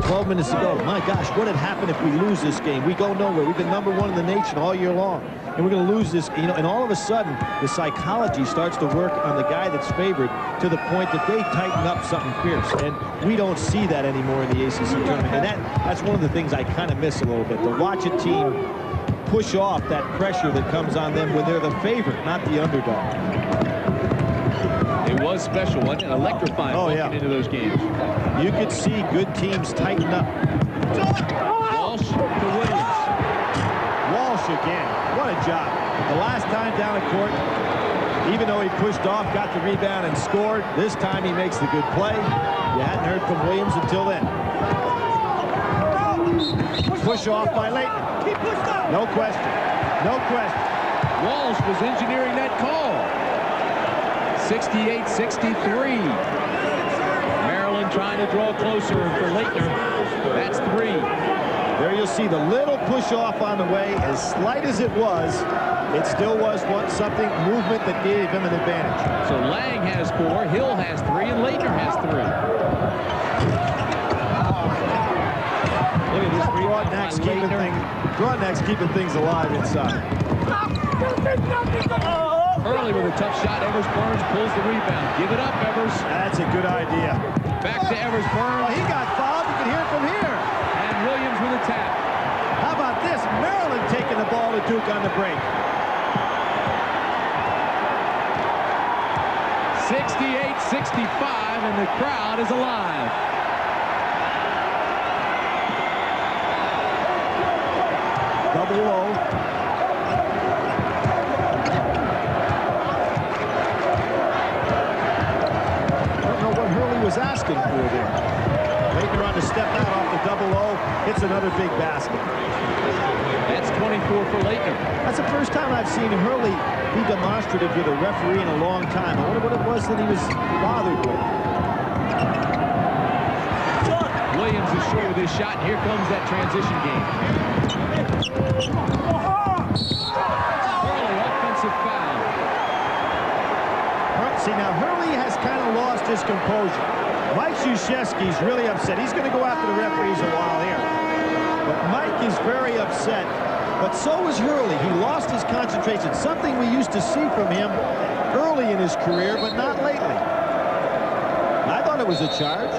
12 minutes to go. My gosh, what had happened if we lose this game? We go nowhere. We've been #1 in the nation all year long, and we're going to lose this. You know, and all of a sudden, the psychology starts to work on the guy that's favored to the point that they tighten up something fierce. And we don't see that anymore in the ACC tournament. And that's one of the things I kind of miss a little bit. To watch a team push off that pressure that comes on them when they're the favorite, not the underdog. It was special, wasn't it? Electrifying walking into those games. You could see good teams tighten up. Walsh to Williams. Walsh again. What a job. The last time down the court, even though he pushed off, got the rebound and scored, this time he makes the good play. You hadn't heard from Williams until then. Push off by Leighton. No question. No question. Walsh was engineering that call. 68-63. Maryland trying to draw closer for Leitner. That's 3. There you'll see the little push off on the way. As slight as it still was something movement that gave him an advantage. So Lang has 4, Hill has 3, and Leitner has 3. Look at this Broadnack's keeping things alive inside. Hurley with a tough shot. Evers Burns pulls the rebound. Give it up, Evers. That's a good idea. Back to Evers Burns. Oh, he got fouled. You can hear it from here. And Williams with a tap. How about this? Maryland taking the ball to Duke on the break. 68-65, and the crowd is alive. Double low. Was asking for there. Leitner on the step out off the double O. Hits another big basket. That's 24 for Leitner. That's the first time I've seen Hurley be demonstrative with a referee in a long time. I wonder what it was that he was bothered with. Williams is short with his shot, and here comes that transition game. Hurley, offensive foul. See, now Hurley has kind of lost his composure. Mike Krzyzewski's really upset. He's going to go after the referees a while here. But Mike is very upset. But so is Hurley. He lost his concentration. Something we used to see from him early in his career, but not lately. I thought it was a charge.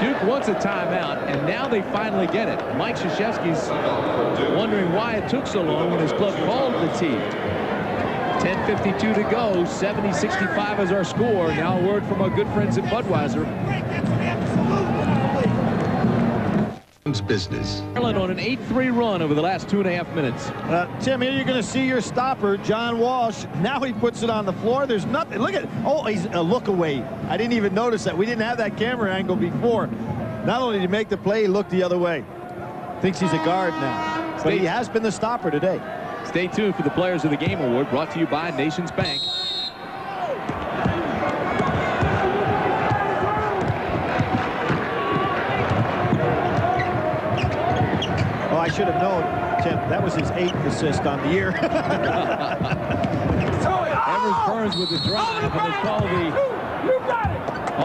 Duke wants a timeout, and now they finally get it. Mike Krzyzewski's wondering why it took so long when his club called the tee. 10:52 to go. 70-65 is our score. Now a word from our good friends at Budweiser. Business. Maryland on an 8-3 run over the last 2.5 minutes. Tim, here you're going to see your stopper, John Walsh. Now he puts it on the floor. There's nothing. Look at, oh, he's a look away. I didn't even notice that. We didn't have that camera angle before. Not only did he make the play, he looked the other way. Thinks he's a guard now. But he has been the stopper today. Stay tuned for the Players of the Game Award, brought to you by Nations Bank. Oh, I should have known, Tim. That was his 8th assist on the year. Evers Burns with the drive, and they call the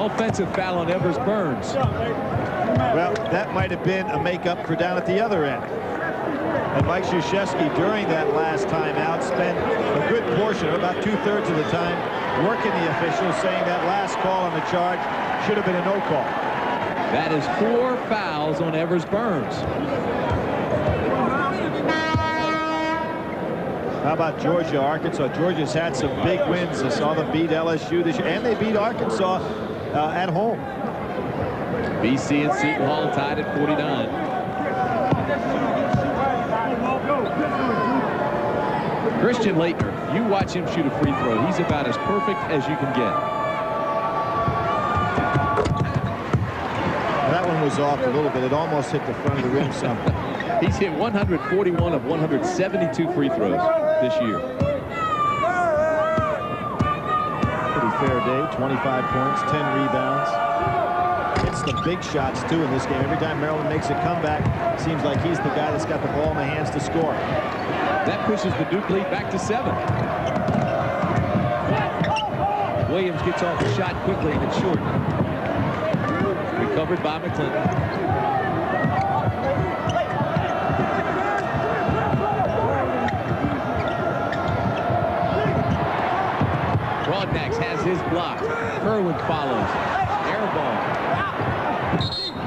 offensive foul on Evers Burns. Well, that might have been a makeup for down at the other end. And Mike Krzyzewski, during that last timeout, spent a good portion, about 2/3 of the time, working the officials, saying that last call on the charge should have been a no call. That is 4 fouls on Evers Burns. How about Georgia, Arkansas? Georgia's had some big wins. They saw them beat LSU this year, and they beat Arkansas at home. BC and Seton Hall tied at 49. Christian Leitner, you watch him shoot a free throw. He's about as perfect as you can get. That one was off a little bit. It almost hit the front of the rim some. He's hit 141 of 172 free throws this year. Pretty fair day. 25 points, 10 rebounds. Hits the big shots, too, in this game. Every time Maryland makes a comeback, it seems like he's the guy that's got the ball in the hands to score. That pushes the Duke lead back to 7. Williams gets off the shot quickly, and it's short. Recovered by McClinton. Broadnax has his block. Kerwin follows. Air ball.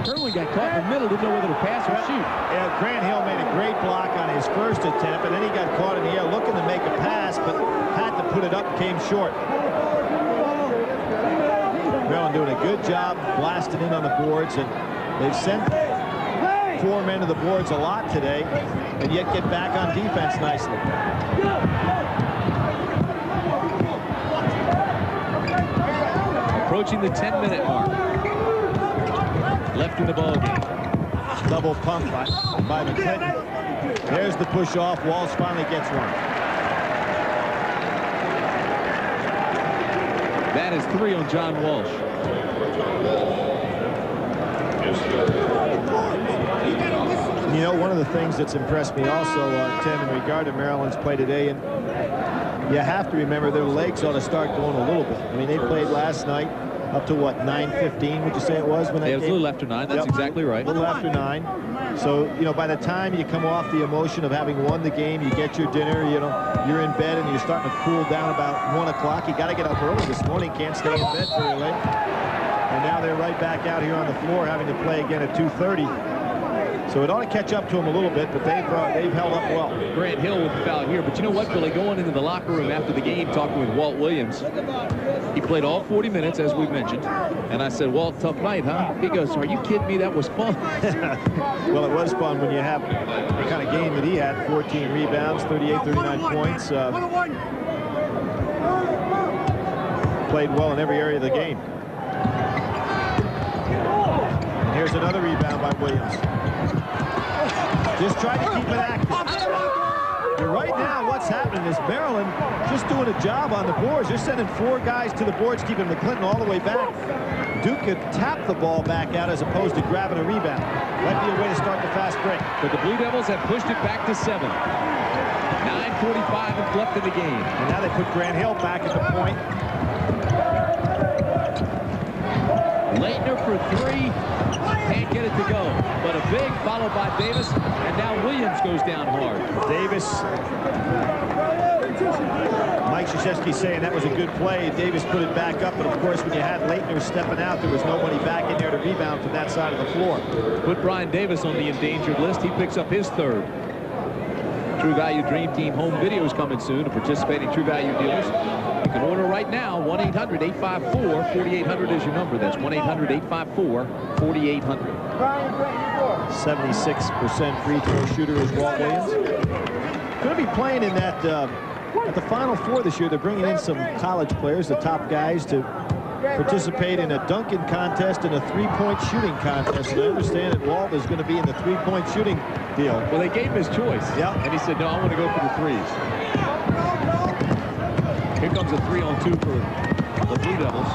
Kerwin got caught in the middle, didn't know whether to pass or shoot. Yeah, Grant Hill made a great block on his first attempt, and then he got caught in the air looking to make a pass, but had to put it up and came short. Maryland doing a good job blasting in on the boards, and they've sent 4 men to the boards a lot today, and yet get back on defense nicely. Approaching the 10-minute mark. Left in the ball game. Double pump by McClinton. There's the push off. Walsh finally gets one. That is 3 on John Walsh. You know, one of the things that's impressed me also, Tim, in regard to Maryland's play today, and you have to remember their legs ought to start going a little bit. I mean, they played last night up to, what, 9:15, would you say it was? When that it was a little after 9. That's exactly right. A little after 9. So, you know, by the time you come off the emotion of having won the game, you get your dinner, you know, you're in bed and you're starting to cool down about 1 o'clock. You got to get up early this morning. Can't stay in bed very late. And now they're right back out here on the floor having to play again at 2:30. So it ought to catch up to them a little bit, but they've held up well. Grant Hill with the foul here. But you know what, Billy? Going into the locker room after the game, talking with Walt Williams, he played all 40 minutes, as we mentioned. And I said, Walt, tough night, huh? He goes, are you kidding me? That was fun. Well, it was fun when you have the kind of game that he had, 14 rebounds, 38, 39 points. Played well in every area of the game. And here's another rebound by Williams. Just trying to keep it active. Right now, what's happening is Maryland just doing a job on the boards. They're sending 4 guys to the boards, keeping McClinton all the way back. Duke could tap the ball back out as opposed to grabbing a rebound. Might be a way to start the fast break. But the Blue Devils have pushed it back to 7. 9:45 left in the game. And now they put Grant Hill back at the point. Leitner for 3. Can't get it to go. But a big followed by Davis. And now Williams goes down hard. Davis. Mike Krzyzewski saying that was a good play. Davis put it back up. But, of course, when you had Leitner stepping out, there was nobody back in there to rebound from that side of the floor. Put Brian Davis on the endangered list. He picks up his 3rd. True Value Dream Team home video is coming soon to participating True Value dealers. You can order right now. 1-800-854-4800 is your number. That's 1-800-854-4800. 76% free throw shooter is Walt Williams. Going to be playing in that at the Final Four this year. They're bringing in some college players, the top guys, to participate in a dunking contest and a 3-point shooting contest. And I understand that Walt is going to be in the 3-point shooting deal. Well, they gave him his choice. Yeah. And he said, no, I want to go for the 3s. Here comes a 3-on-2 for the Blue Devils.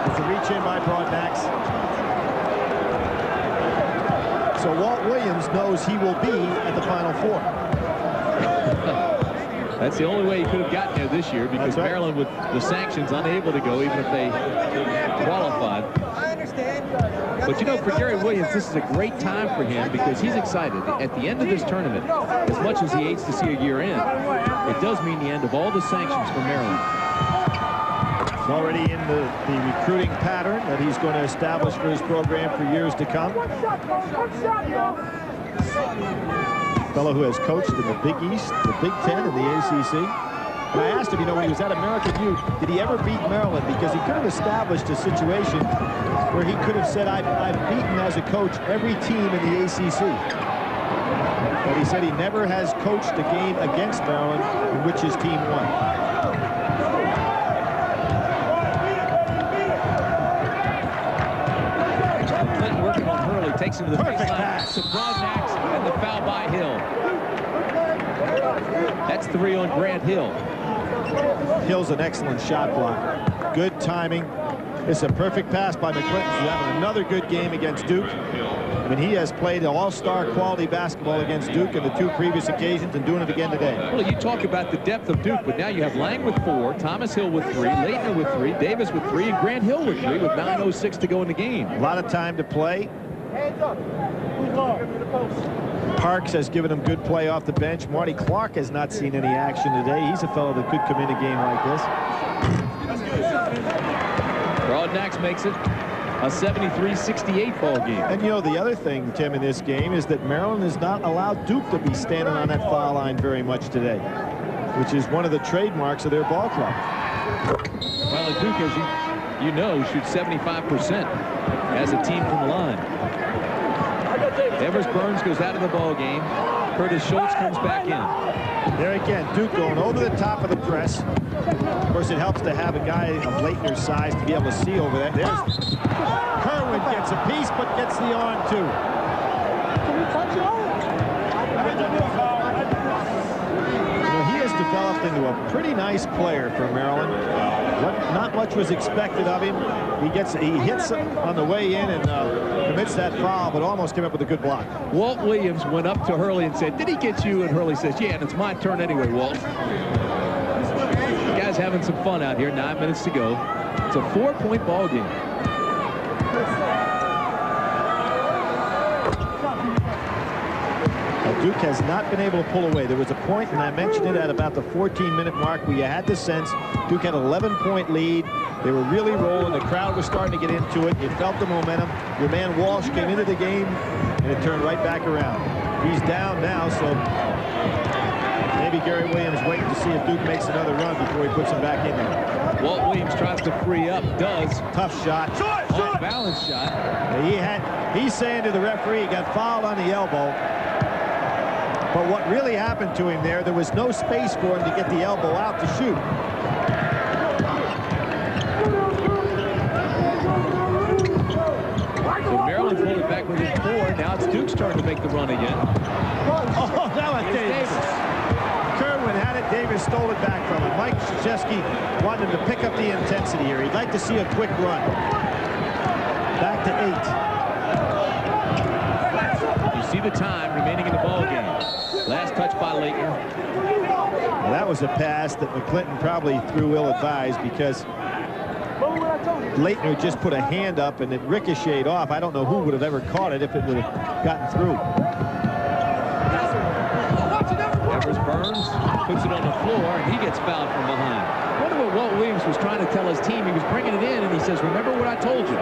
It's a reach in by Broadnax. So Walt Williams knows he will be at the Final Four. That's the only way he could have gotten there this year, because Maryland, with the sanctions, unable to go even if they qualified. I understand. But you know, for Gary Williams, this is a great time for him because he's excited. At the end of this tournament, as much as he hates to see a year end, it does mean the end of all the sanctions for Maryland. He's already in the recruiting pattern that he's going to establish for his program for years to come. Fellow who has coached in the Big East, the Big Ten, and the ACC. And I asked him, you know, when he was at American U, did he ever beat Maryland? Because he could have established a situation where he could have said, I've beaten as a coach every team in the ACC. But he said he never has coached a game against Maryland in which his team won. Clinton working on Hurley, takes him to the baseline to Broadnax, and the foul by Hill. That's 3 on Grant Hill. Hill's an excellent shot blocker. Good timing. It's a perfect pass by McClinton. He's having another good game against Duke. I mean, he has played all-star quality basketball against Duke in the 2 previous occasions and doing it again today. Well, you talk about the depth of Duke, but now you have Lang with 4, Thomas Hill with 3, Leitner with 3, Davis with 3, and Grant Hill with 3 with 9:06 to go in the game. A lot of time to play. Parks has given him good play off the bench. Marty Clark has not seen any action today. He's a fellow that could come in a game like this. Broadnax makes it a 73-68 ball game. And you know, the other thing, Tim, in this game is that Maryland has not allowed Duke to be standing on that foul line very much today, which is one of the trademarks of their ball club. Well, Duke, as you know, shoots 75% as a team from the line. Evers Burns goes out of the ball game. Curtis Schultz comes back in. There again, Duke going over the top of the press. Of course, it helps to have a guy of Leitner's size to be able to see over that. There's Kerwin gets a piece, but gets the arm too. You know, he has developed into a pretty nice player for Maryland. Not much was expected of him. He hits on the way in and commits that foul, but almost came up with a good block. Walt Williams went up to Hurley and said, "Did he get you?" And Hurley says, "Yeah, and it's my turn anyway, Walt." The guy's having some fun out here. 9 minutes to go. It's a 4-point ball game. Duke has not been able to pull away. There was a point, and I mentioned it at about the 14-minute mark, where you had the sense Duke had an 11-point lead. They were really rolling. The crowd was starting to get into it. You felt the momentum. Your man Walsh came into the game, and it turned right back around. He's down now, so maybe Gary Williams waiting to see if Duke makes another run before he puts him back in there. Walt Williams tries to free up, does. Tough shot. Off balance shot. He's saying to the referee he got fouled on the elbow. But what really happened to him there was no space for him to get the elbow out to shoot. So Maryland pulled it back within 4. Now it's Duke's turn to make the run again. Oh, now it's Davis. Kerwin had it. Davis stole it back from him. Mike Krzyzewski wanted him to pick up the intensity here. He'd like to see a quick run. Back to 8. You see the time remaining in the ball game. Last touch by Laettner. Well, that was a pass that McClinton probably threw ill-advised because Laettner just put a hand up and it ricocheted off. I don't know who would have ever caught it if it would have gotten through. Evers Burns puts it on the floor and he gets fouled from behind. I wonder what Walt Williams was trying to tell his team. He was bringing it in and he says, "Remember what I told you."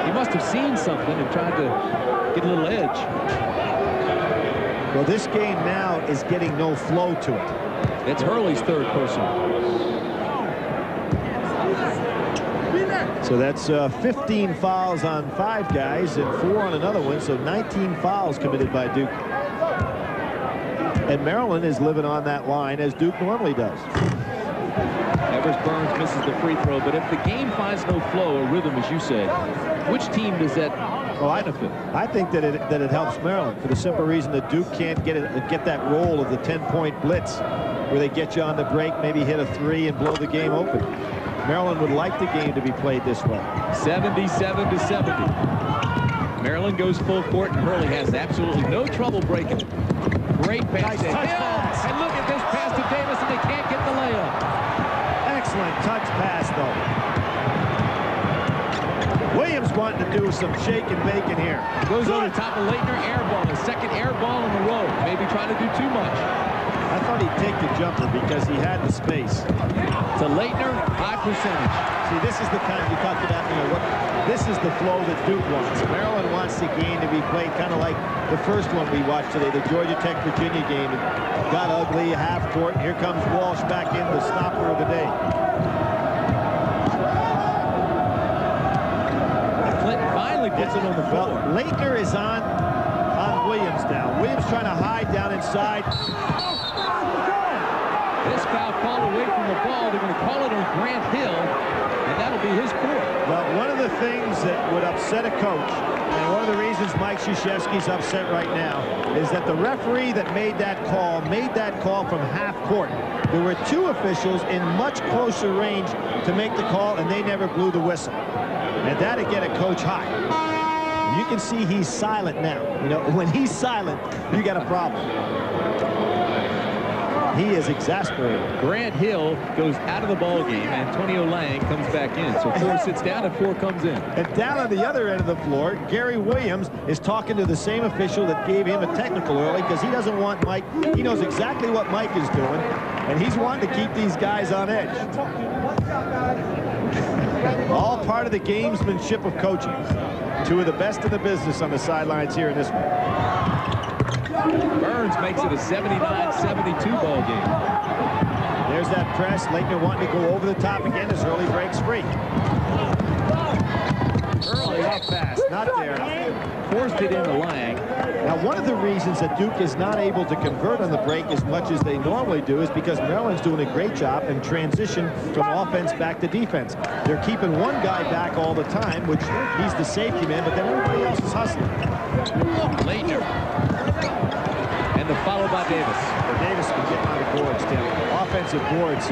He must have seen something and tried to get a little edge. Well, this game now is getting no flow to it. It's Hurley's third personal. So that's 15 fouls on 5 guys and 4 on another one, so 19 fouls committed by Duke. And Maryland is living on that line as Duke normally does. Evers Burns misses the free throw, but if the game finds no flow or rhythm, as you said, which team does that benefit? I think that it helps Maryland for the simple reason that Duke can't get that roll of the 10-point blitz where they get you on the break, maybe hit a 3 and blow the game open. Maryland would like the game to be played this way. 77-70. Maryland goes full court, and Hurley has absolutely no trouble breaking it. Great pass to Hill. And look at this pass to Davis, and they can't get the layup. Excellent touch pass, though. Williams wanting to do some shake and bacon here. Goes over the top of Laettner, air ball. His second air ball in a row. Maybe trying to do too much. I thought he'd take the jumper because he had the space. To Laettner, high percentage. See, this is the kind you talked about, this is the flow that Duke wants. Maryland wants the game to be played kind of like the first one we watched today, the Georgia Tech-Virginia game. It got ugly, half court, and here comes Walsh back in, the stopper of the day. Clinton finally puts it on the floor. Well, Laettner is on Williams now. Williams trying to hide down inside. This foul called away from the ball. They're going to call it on Grant Hill, and that'll be his fourth. Well, one of the things that would upset a coach, and one of the reasons Mike Krzyzewski's upset right now, is that the referee that made that call from half court. There were 2 officials in much closer range to make the call, and they never blew the whistle. And that'd get a coach hot. You can see he's silent now. When he's silent, you got a problem. He is exasperated. Grant Hill goes out of the ball game. Antonio Lang comes back in. So 4 sits down and 4 comes in. And down on the other end of the floor, Gary Williams is talking to the same official that gave him a technical early because he doesn't want Mike. He knows exactly what Mike is doing, and he's wanting to keep these guys on edge. All part of the gamesmanship of coaching. 2 of the best in the business on the sidelines here in this one. Burns makes it a 79-72 ball game. There's that press. Laettner wanting to go over the top again as Hurley breaks free. Hurley up fast, not there. Forced it into Lang. Now, one of the reasons that Duke is not able to convert on the break as much as they normally do is because Maryland's doing a great job in transition from offense back to defense. They're keeping one guy back all the time, which he's the safety man, but then everybody else is hustling. Laettner. And the follow by Davis. Davis can get on the boards, Tim. Offensive boards,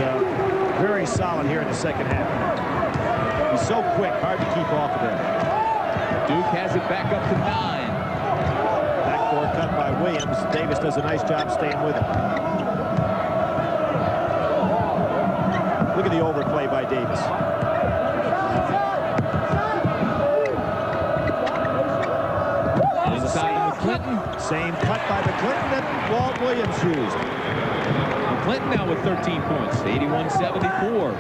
very solid here in the second half. He's so quick, hard to keep off of there. Duke has it back up to 9. Backdoor cut by Williams. Davis does a nice job staying with him. Look at the overplay by Davis. Inside of McClinton. Same cut by McClinton that Walt Williams used. McClinton now with 13 points, 81-74.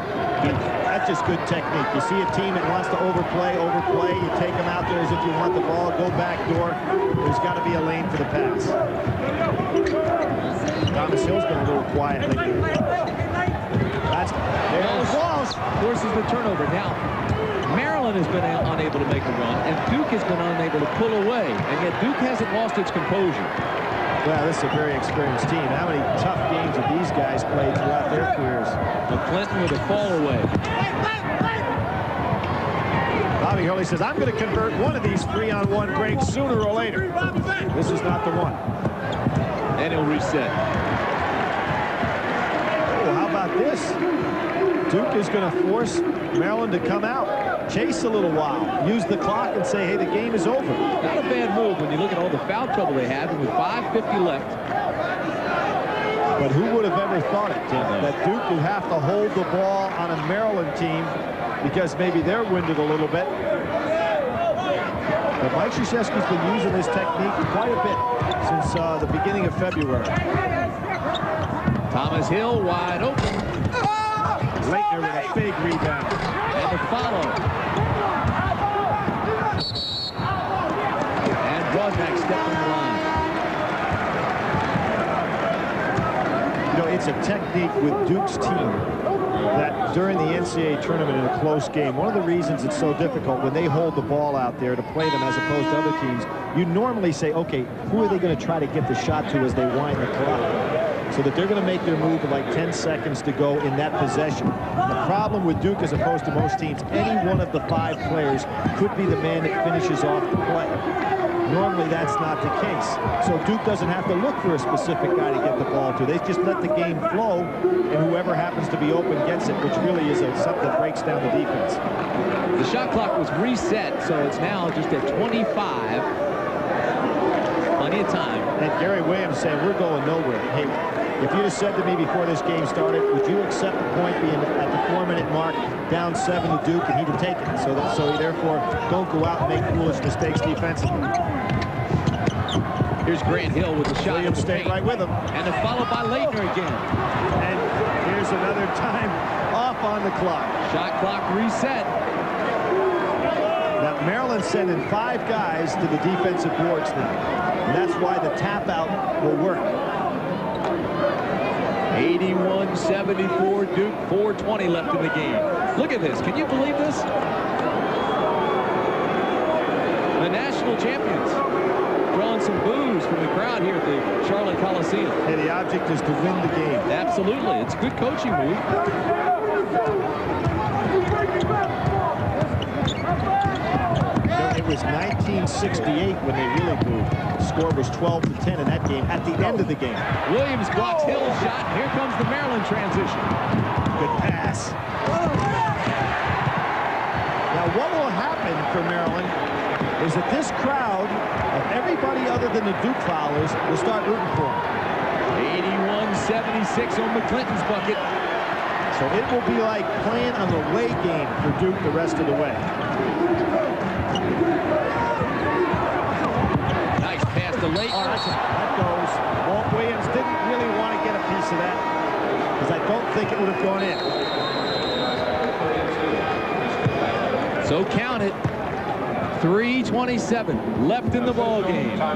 That's just good technique. You see a team that wants to overplay, you take them out there as if you want the ball, go back door. There's got to be a lane for the pass. Thomas Hill's been a little quiet lately. There's Walsh. Forces the turnover. Now, Maryland has been unable to make a run, and Duke has been unable to pull away, and yet Duke hasn't lost its composure. Well, this is a very experienced team. How many tough games have these guys played throughout their careers? McClinton with a fall away. Bobby Hurley says, I'm going to convert one of these 3-on-1 breaks sooner or later. This is not the one. And he'll reset. Oh, how about this? Duke is going to force Maryland to come out, chase a little while, use the clock and say, hey, the game is over. Not a bad move when you look at all the foul trouble they have, and with 5:50 left. But who would have ever thought it, Tim, that Duke would have to hold the ball on a Maryland team because maybe they're winded a little bit. But Mike Krzyzewski's been using this technique quite a bit since the beginning of February. Thomas Hill wide open. Leitner with a big rebound. And the follow. And Broadback stepping the line. You know, it's a technique with Duke's team that during the NCAA tournament in a close game, one of the reasons it's so difficult when they hold the ball out there to play them as opposed to other teams, you normally say, okay, who are they going to try to get the shot to as they wind the clock? So that they're going to make their move with like 10 seconds to go in that possession. The problem with Duke, as opposed to most teams, any one of the 5 players could be the man that finishes off the play. Normally, that's not the case. So Duke doesn't have to look for a specific guy to get the ball to. They just let the game flow, and whoever happens to be open gets it, which really is something that breaks down the defense. The shot clock was reset, so it's now just at 25. Plenty of time. And Gary Williams saying, we're going nowhere. Hey, if you'd have said to me before this game started, would you accept the point being at the 4-minute mark, down 7 to Duke, and he'd have taken it. So therefore, don't go out and make foolish mistakes defensively. Here's Grant Hill with the shot. Williams stayed right with him. And then followed by Leitner again. And here's another time off on the clock. Shot clock reset. Now, Maryland's sending 5 guys to the defensive boards now. And that's why the tap out will work. 81-74 Duke, 4:20 left in the game. Look at this. Can you believe this? The national champions drawing some boos from the crowd here at the Charlotte Coliseum. Hey, the object is to win the game. Absolutely. It's a good coaching move. It was 1968 when they really moved. The score was 12-10 in that game at the end of the game. Williams blocks Hill's shot. Here comes the Maryland transition. Good pass. Now, what will happen for Maryland is that this crowd of everybody other than the Duke foulers will start rooting for them. 81-76 on McClinton's bucket. So it will be like playing on the away game for Duke the rest of the way. Nice pass to Leitner. That goes. Walt Williams didn't really want to get a piece of that because I don't think it would have gone in. So count it. 3:27 left in the ball game. I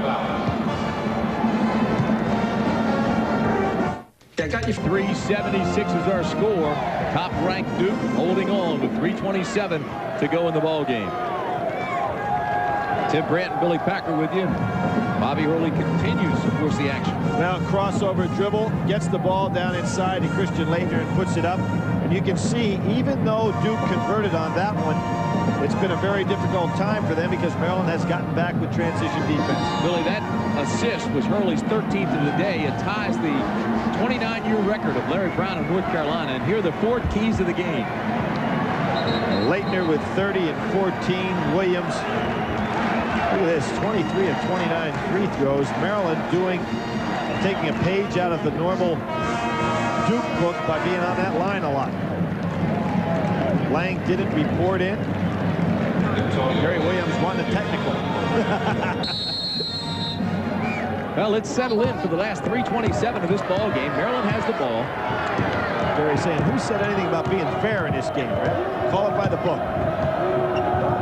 got you. 376 is our score. Top-ranked Duke holding on with 3:27 to go in the ball game. Tim Brandt and Billy Packer with you. Bobby Hurley continues to force the action. Now crossover dribble, gets the ball down inside to Christian Leitner and puts it up. And you can see, even though Duke converted on that one, It's been a very difficult time for them because Maryland has gotten back with transition defense. Billy, that assist was Hurley's 13th of the day. It ties the 29-year record of Larry Brown of North Carolina. And here are the 4 keys of the game. Leitner with 30 and 14. Williams, look at this, 23 of 29 free throws. Maryland taking a page out of the normal Duke book by being on that line a lot. Lang didn't report in. Gary Williams won the technical. Well, it's settled in for the last 3:27 of this ball game. Maryland has the ball. Gary saying, who said anything about being fair in this game, right? Call it by the book.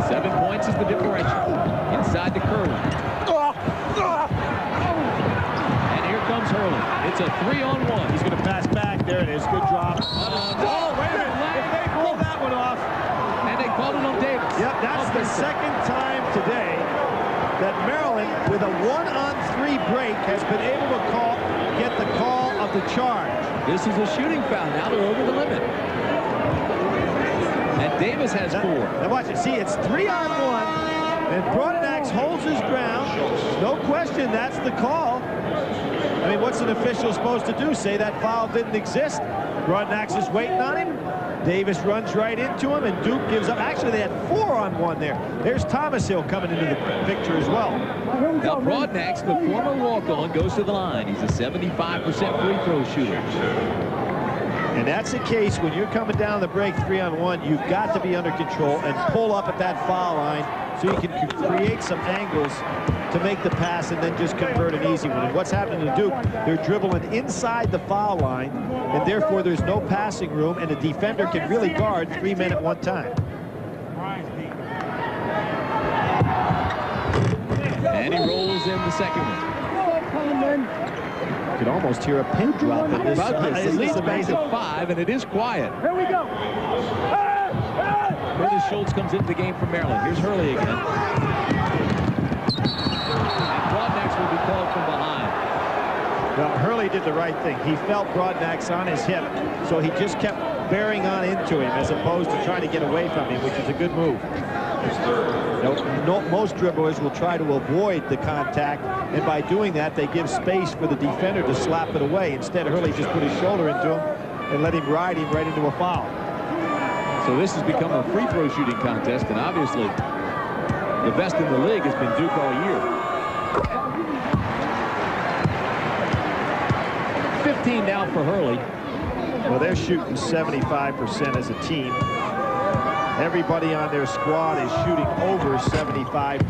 7 points is the differential. Inside to Kerwin. And here comes Hurley. It's a 3-on-1. He's going to pass back. There it is. Good drop. Oh, wait a minute. If they pull that one off. And they called it on Davis. Yep, that's the second time today that Maryland, with a 1-on-3 break, has been able to get the call of the charge. This is a shooting foul. Now they're over the limit. And Davis has 4. Now watch it. See, it's 3-on-1. And Broadnax holds his ground. No question, that's the call. I mean, what's an official supposed to do? Say that foul didn't exist? Broadnax is waiting on him. Davis runs right into him, and Duke gives up. Actually, they had 4-on-1 there. There's Thomas Hill coming into the picture as well. Now, Broadnax, the former walk-on, goes to the line. He's a 75% free throw shooter. And that's the case when you're coming down the break 3-on-1. You've got to be under control and pull up at that foul line so you can create some angles to make the pass and then just convert an easy one. And what's happening to Duke, they're dribbling inside the foul line, and therefore there's no passing room, and the defender can really guard 3 men at one time. And he rolls in the second one. You can almost hear a pin drop in this. At least amazing 5, and it is quiet. Here we go. Curtis Schultz comes into the game from Maryland. Here's Hurley again. And Broadnax will be called from behind. Well, Hurley did the right thing. He felt Broadnax on his hip, so he just kept bearing on into him as opposed to trying to get away from him, which is a good move. Most dribblers will try to avoid the contact, and by doing that, they give space for the defender to slap it away. Instead, Hurley just put his shoulder into him and let him ride him right into a foul. So this has become a free throw shooting contest, and obviously the best in the league has been Duke all year. 15 now for Hurley. Well, they're shooting 75% as a team. Everybody on their squad is shooting over 75%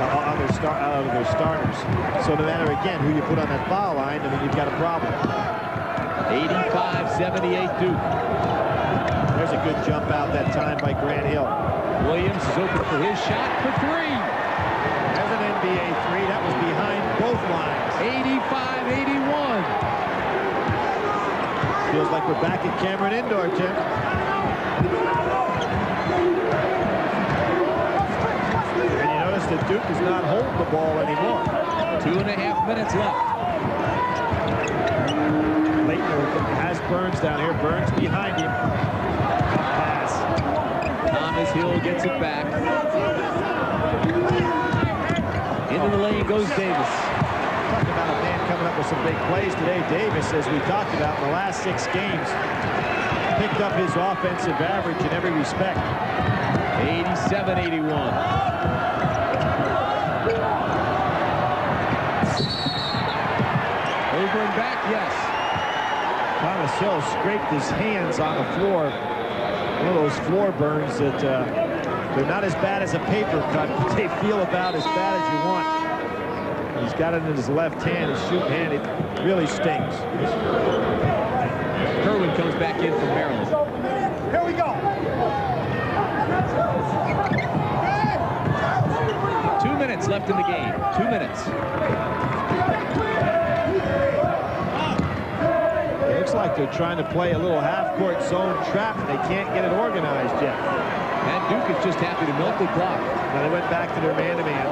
out of their starters. So no matter, again, who you put on that foul line, I mean, you've got a problem. 85-78 Duke. There's a good jump out that time by Grant Hill. Williams is open for his shot for 3. There's an NBA 3. That was behind both lines. 85-81. Feels like we're back at Cameron Indoor, Tim. And you notice that Duke is not holding the ball anymore. 2.5 minutes left. Leitner has Burns down here. Burns behind him. Pass. Thomas Hill gets it back. Into the lane goes Davis. Talking about a man coming up with some big plays today. Davis, as we talked about in the last 6 games, picked up his offensive average in every respect. 87-81. Over and back, yes. Thomas Hill scraped his hands on the floor. One of those floor burns that they're not as bad as a paper cut, but they feel about as bad as you want. He's got it in his left hand, his shooting hand. It really stings. Kerwin comes back in from Maryland. Here we go. 2 minutes left in the game. 2 minutes. It looks like they're trying to play a little half-court zone trap, and they can't get it organized yet. And Duke is just happy to milk the clock. Now they went back to their man-to-man.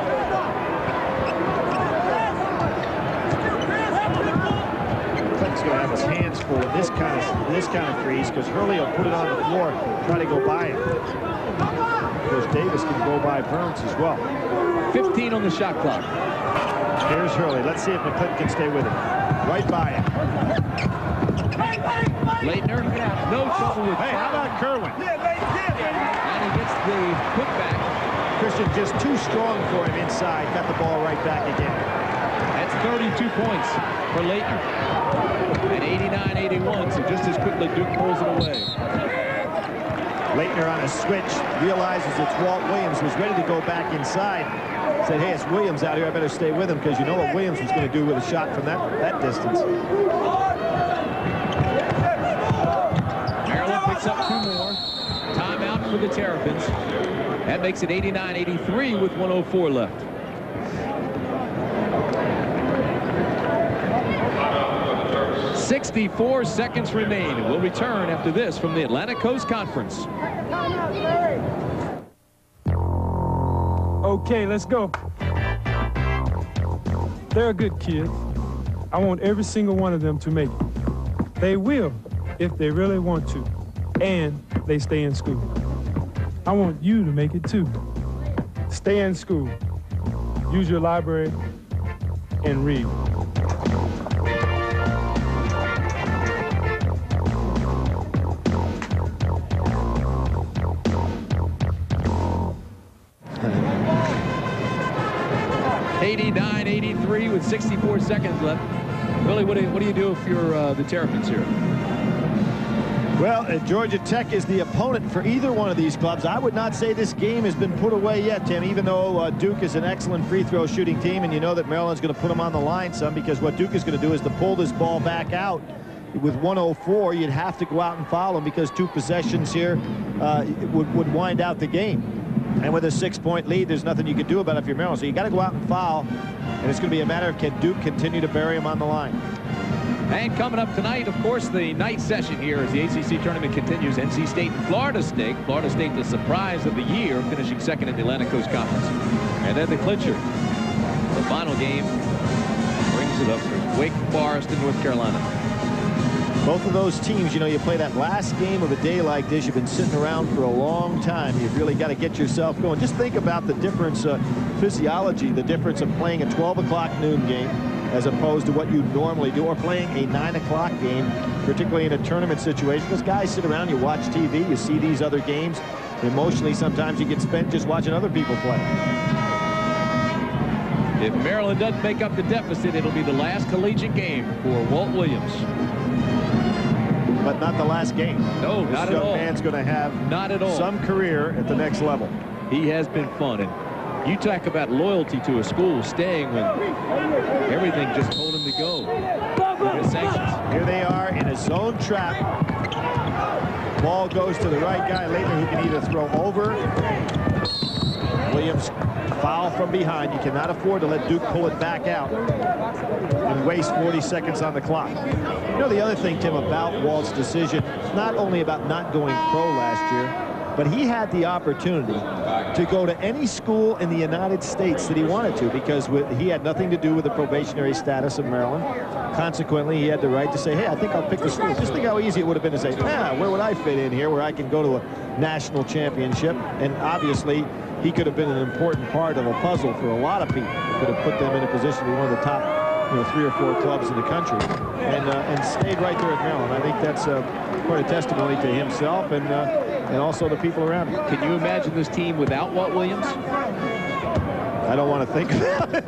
He's going to have his hands full in this kind of freeze because Hurley will put it on the floor, try to go by him. Coach Davis can go by Burns as well. 15 on the shot clock. Here's Hurley. Let's see if McClinton can stay with him. Right by him. Leitner, no trouble with. Hey, how about Kerwin? And he gets the putback. Christian just too strong for him inside. Got the ball right back again. That's 32 points for Leitner. At 89-81, so just as quickly Duke pulls it away. Leitner on a switch, realizes it's Walt Williams, was ready to go back inside. Said, hey, it's Williams out here. I better stay with him because you know what Williams was going to do with a shot from that distance. Maryland picks up 2 more. Timeout for the Terrapins. That makes it 89-83 with 1:04 left. .64 seconds remain. We'll return after this from the Atlantic Coast Conference. Okay, let's go. They're good kids. I want every single one of them to make it. They will if they really want to, and they stay in school. I want you to make it too. Stay in school. Use your library and read. .83 with 64 seconds left. Willie, what do you do if you're the Terrapins here? Well, Georgia Tech is the opponent for either one of these clubs. I would not say this game has been put away yet, Tim, even though Duke is an excellent free throw shooting team, and you know that Maryland's going to put them on the line some, because what Duke is going to do is to pull this ball back out. With 1:04, you'd have to go out and foul them because 2 possessions here would wind out the game. And with a 6-point lead, there's nothing you can do about it if you're Maryland. So you got to go out and foul, and it's going to be a matter of can Duke continue to bury him on the line. And coming up tonight, of course, the night session here as the ACC tournament continues. NC State and Florida State. Florida State, the surprise of the year, finishing second in the Atlantic Coast Conference. And then the clincher. The final game brings it up for Wake Forest in North Carolina. Both of those teams, you know, you play that last game of a day like this. You've been sitting around for a long time. You've really got to get yourself going. Just think about the difference, physiology, the difference of playing a 12 o'clock noon game as opposed to what you normally do, or playing a 9 o'clock game, particularly in a tournament situation. Because guys sit around, you watch TV, you see these other games. Emotionally, sometimes you get spent just watching other people play. If Maryland doesn't make up the deficit, it'll be the last collegiate game for Walt Williams. But not the last game. No, not at all. This young man's going to have some career at the next level. He has been fun. And you talk about loyalty to a school, staying when everything just told him to go. With sanctions. Here they are in a zone trap. Ball goes to the right guy, Leitner, who can either throw over. Williams foul from behind. You cannot afford to let Duke pull it back out and waste 40 seconds on the clock. You know, the other thing, Tim, about Walt's decision, it's not only about not going pro last year, but he had the opportunity to go to any school in the United States that he wanted to, because he had nothing to do with the probationary status of Maryland. Consequently, he had the right to say, hey, I think I'll pick the school. Just think how easy it would have been to say, where would I fit in here where I can go to a national championship? And obviously, he could have been an important part of a puzzle for a lot of people. Could have put them in a position to be one of the top 3 or 4 clubs in the country, and stayed right there at Maryland. I think that's quite a testimony to himself and also the people around him. Can you imagine this team without Walt Williams? I don't want to think about it.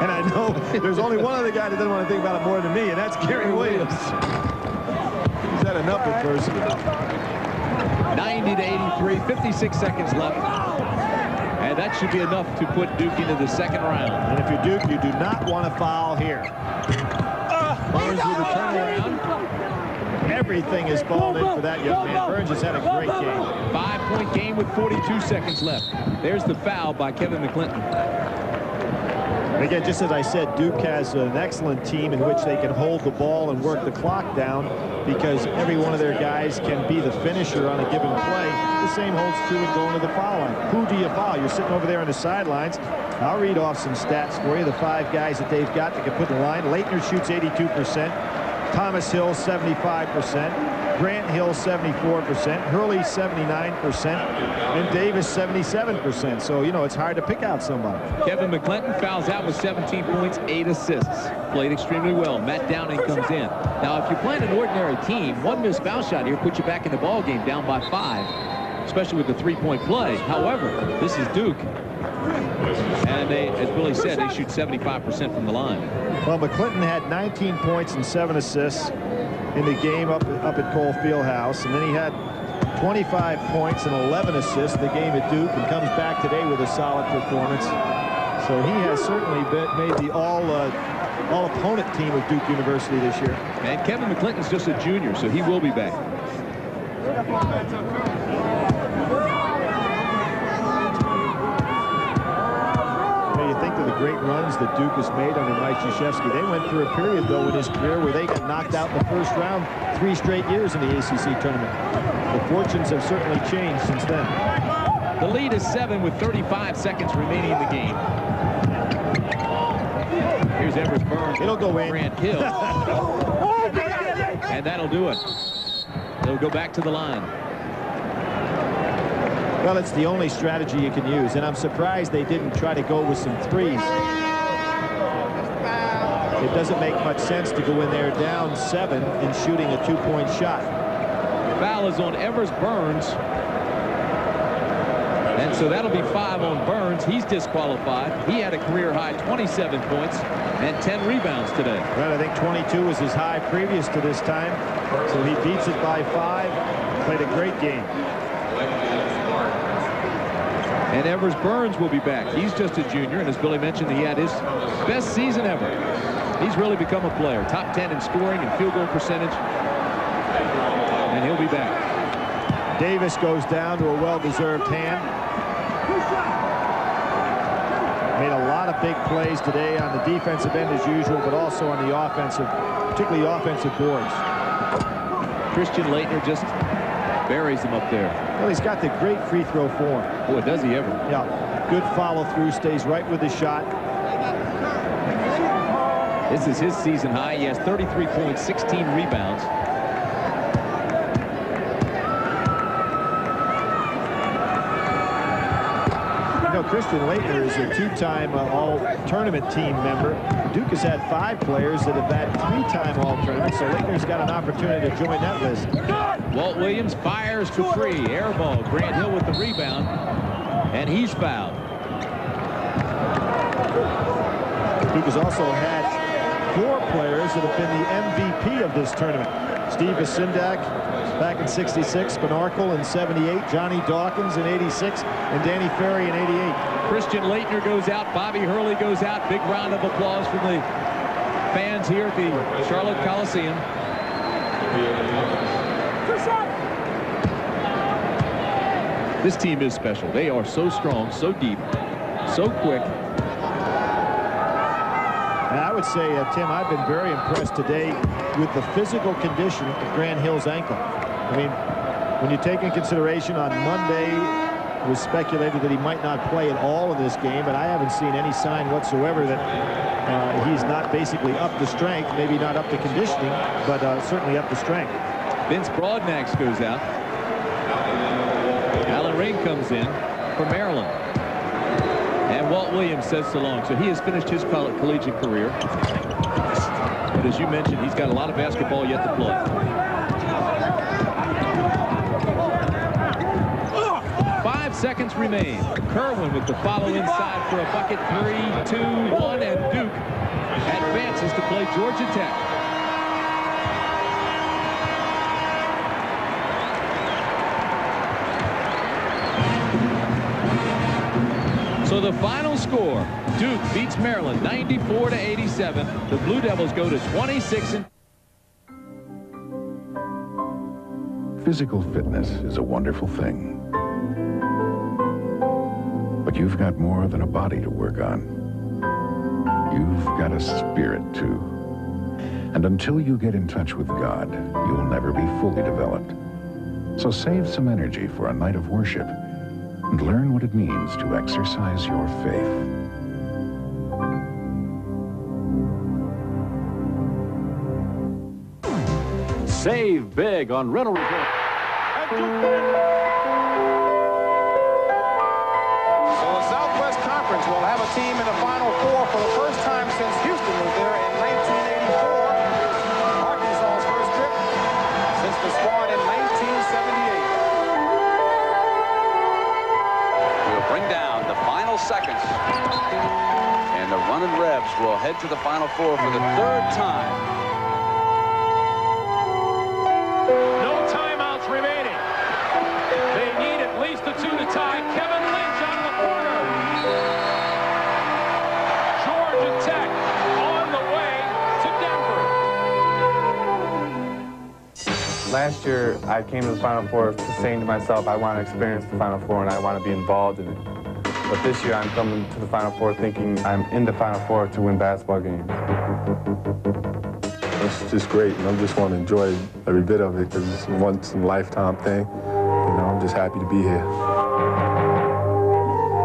And I know there's only one other guy that doesn't want to think about it more than me, and that's Gary Williams. He's had enough adversity. 90-83, 56 seconds left. And that should be enough to put Duke into the second round. And if you're Duke, you do not want to foul here. Burns with a turnaround. Everything is fallen in for that young man. Burns has had a great game. 5-point game with 42 seconds left. There's the foul by Kevin McClinton. And again, just as I said, Duke has an excellent team in which they can hold the ball and work the clock down, because every one of their guys can be the finisher on a given play. The same holds true in going to the foul line. Who do you foul? You're sitting over there on the sidelines. I'll read off some stats for you. The 5 guys that they've got that can put the line. Leitner shoots 82%. Thomas Hill, 75%. Grant Hill 74%, Hurley 79%, and Davis 77%. So, you know, it's hard to pick out somebody. Kevin McClinton fouls out with 17 points, 8 assists. Played extremely well. Matt Downing comes in. Now, if you're playing an ordinary team, one missed foul shot here puts you back in the ball game down by 5, especially with the three-point play. However, this is Duke. And they, as Billy said, they shoot 75% from the line. Well, McClinton had 19 points and 7 assists in the game up at Cole Fieldhouse, and then he had 25 points and 11 assists in the game at Duke, and comes back today with a solid performance. So he has certainly made the all-opponent team of Duke University this year. And Kevin McClinton's just a junior, so he will be back. Great runs that Duke has made under Mike Krzyzewski. They went through a period, though, in his career where they got knocked out in the first round 3 straight years in the ACC tournament. The fortunes have certainly changed since then. The lead is 7 with 35 seconds remaining in the game. Here's Everest Burns. It'll go in. Grant Hill. And that'll do it. They'll go back to the line. Well, it's the only strategy you can use, and I'm surprised they didn't try to go with some threes. It doesn't make much sense to go in there down 7 and shooting a 2-point shot. Foul is on Everest Burns. And so that'll be 5 on Burns. He's disqualified. He had a career-high 27 points and 10 rebounds today. Well, I think 22 was his high previous to this time. So he beats it by 5. Played a great game. And Everest Burns will be back. He's just a junior, and as Billy mentioned, he had his best season ever. He's really become a player. Top 10 in scoring and field goal percentage. And he'll be back. Davis goes down to a well-deserved hand. Made a lot of big plays today on the defensive end as usual, but also on the offensive, particularly offensive boards. Christian Laettner just buries him up there. Well, he's got the great free throw form. Boy, does he ever. Yeah, good follow through, stays right with the shot. This is his season high. He has 33 points, 16 rebounds. You know, Christian Laettner is a 2-time all-tournament team member. Duke has had 5 players that have had 3-time all-tournament, so Laettner's got an opportunity to join that list. Walt Williams fires for 3. Air ball. Grant Hill with the rebound, and he's fouled. Duke has also had 4 players that have been the MVP of this tournament. Steve Vasindak back in '66, Spanarkel in '78, Johnny Dawkins in '86, and Danny Ferry in '88. Christian Laettner goes out. Bobby Hurley goes out. Big round of applause from the fans here at the Charlotte Coliseum. This team is special. They are so strong, so deep, so quick. And I would say, Tim, I've been very impressed today with the physical condition of Grant Hill's ankle. I mean, when you take in consideration on Monday, it was speculated that he might not play at all in this game, but I haven't seen any sign whatsoever that he's not basically up to strength, maybe not up to conditioning, but certainly up to strength. Vince Broadnax goes out. Alan Ring comes in for Maryland. And Walt Williams says so long. So he has finished his collegiate career. But as you mentioned, he's got a lot of basketball yet to play. 5 seconds remain. Kerwin with the follow inside for a bucket. 3, 2, 1, and Duke advances to play Georgia Tech. So the final score, Duke beats Maryland 94-87. The Blue Devils go to 26. Physical fitness is a wonderful thing. But you've got more than a body to work on. You've got a spirit, too. And until you get in touch with God, you'll never be fully developed. So save some energy for a night of worship and learn what it means to exercise your faith. Save big on rental report. So the Southwest Conference will have a team in the Final Four for the first time since Houston was there in 1984. Arkansas's first trip since the squad in 1978. We'll bring down the final seconds. And the running Rebs will head to the Final Four for the third time. No timeouts remaining. They need at least a 2 to tie. Kevin Lynch on the corner. Georgia Tech on the way to Denver. Last year, I came to the Final Four saying to myself, I want to experience the Final Four and I want to be involved in it. But this year, I'm coming to the Final Four thinking I'm in the Final Four to win basketball games. It's just great, and I just want to enjoy every bit of it because it's a once-in-a-lifetime thing. You know, I'm just happy to be here.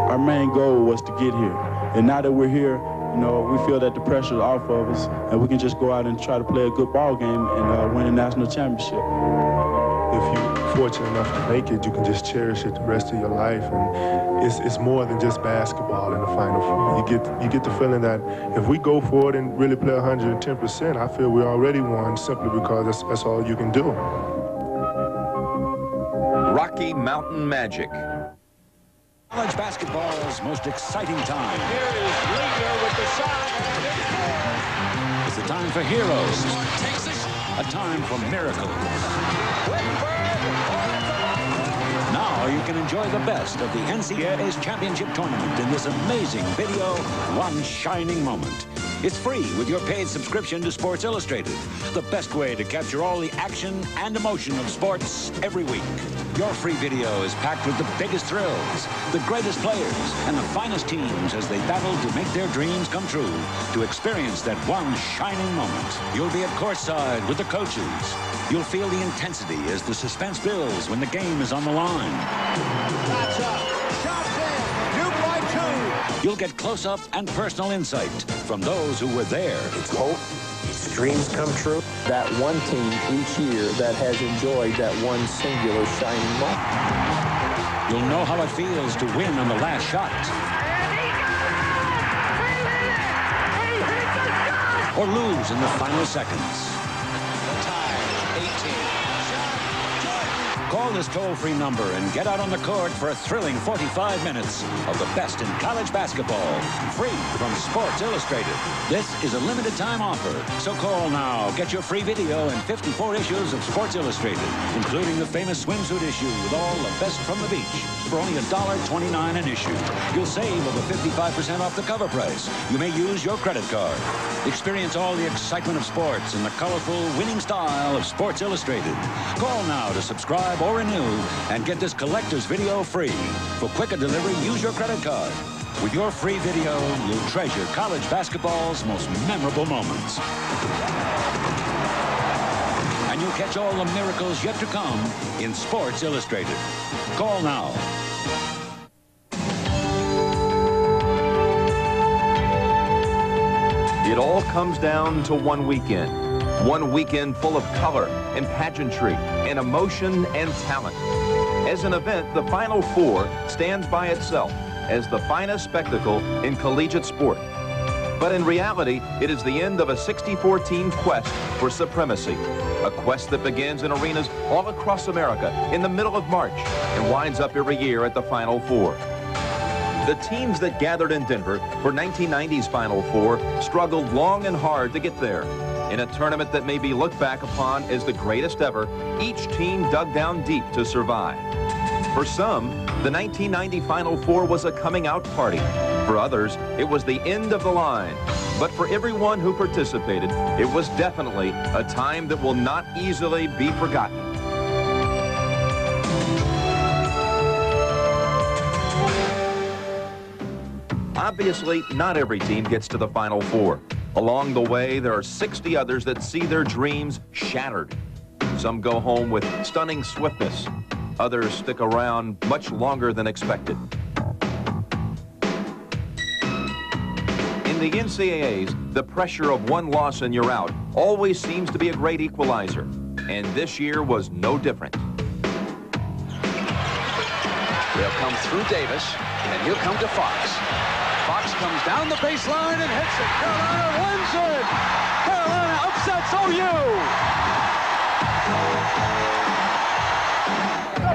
Our main goal was to get here, and now that we're here, you know, we feel that the pressure is off of us, and we can just go out and try to play a good ball game and win a national championship. If you're fortunate enough to make it, you can just cherish it the rest of your life, and it's more than just basketball in the Final Four. You get the feeling that if we go for it and really play 110%, I feel we already won simply because that's all you can do. Rocky Mountain Magic. College basketball's most exciting time. Here is Leader with the shot. It's a time for heroes. A time for miracles. Now you can enjoy the best of the NCAA's championship tournament in this amazing video, one shining moment. It's free with your paid subscription to Sports Illustrated, the best way to capture all the action and emotion of sports every week. Your free video is packed with the biggest thrills, the greatest players, and the finest teams as they battle to make their dreams come true, to experience that one shining moment. You'll be at courtside with the coaches. You'll feel the intensity as the suspense builds when the game is on the line. Shots up. Shots in. Duke by 2. You'll get close-up and personal insight from those who were there. It's hope. It's dreams come true. That one team each year that has enjoyed that one singular shining moment. You'll know how it feels to win on the last shot. Or lose in the final seconds. Call this toll-free number and get out on the court for a thrilling 45 minutes of the best in college basketball, free from Sports Illustrated. This is a limited time offer, so call now. Get your free video and 54 issues of Sports Illustrated, including the famous swimsuit issue with all the best from the beach, for only $1.29 an issue. You'll save over 55% off the cover price. You may use your credit card. Experience all the excitement of sports in the colorful, winning style of Sports Illustrated. Call now to subscribe or renew and get this collector's video free. For quicker delivery, use your credit card. With your free video, you'll treasure college basketball's most memorable moments. And you'll catch all the miracles yet to come in Sports Illustrated. Call now. It all comes down to one weekend. One weekend full of color and pageantry and emotion and talent. As an event, the Final Four stands by itself as the finest spectacle in collegiate sport. But in reality, it is the end of a 64-team quest for supremacy. A quest that begins in arenas all across America in the middle of March and winds up every year at the Final Four. The teams that gathered in Denver for 1990's Final Four struggled long and hard to get there. In a tournament that may be looked back upon as the greatest ever, each team dug down deep to survive. For some, the 1990 Final Four was a coming-out party. For others, it was the end of the line. But for everyone who participated, it was definitely a time that will not easily be forgotten. Obviously, not every team gets to the Final Four. Along the way, there are 60 others that see their dreams shattered. Some go home with stunning swiftness. Others stick around much longer than expected. In the NCAAs, the pressure of one loss and you're out always seems to be a great equalizer. And this year was no different. They'll come through Davis, and he'll come to Fox. Fox comes down the baseline and hits it. Carolina wins it. Carolina upsets OU.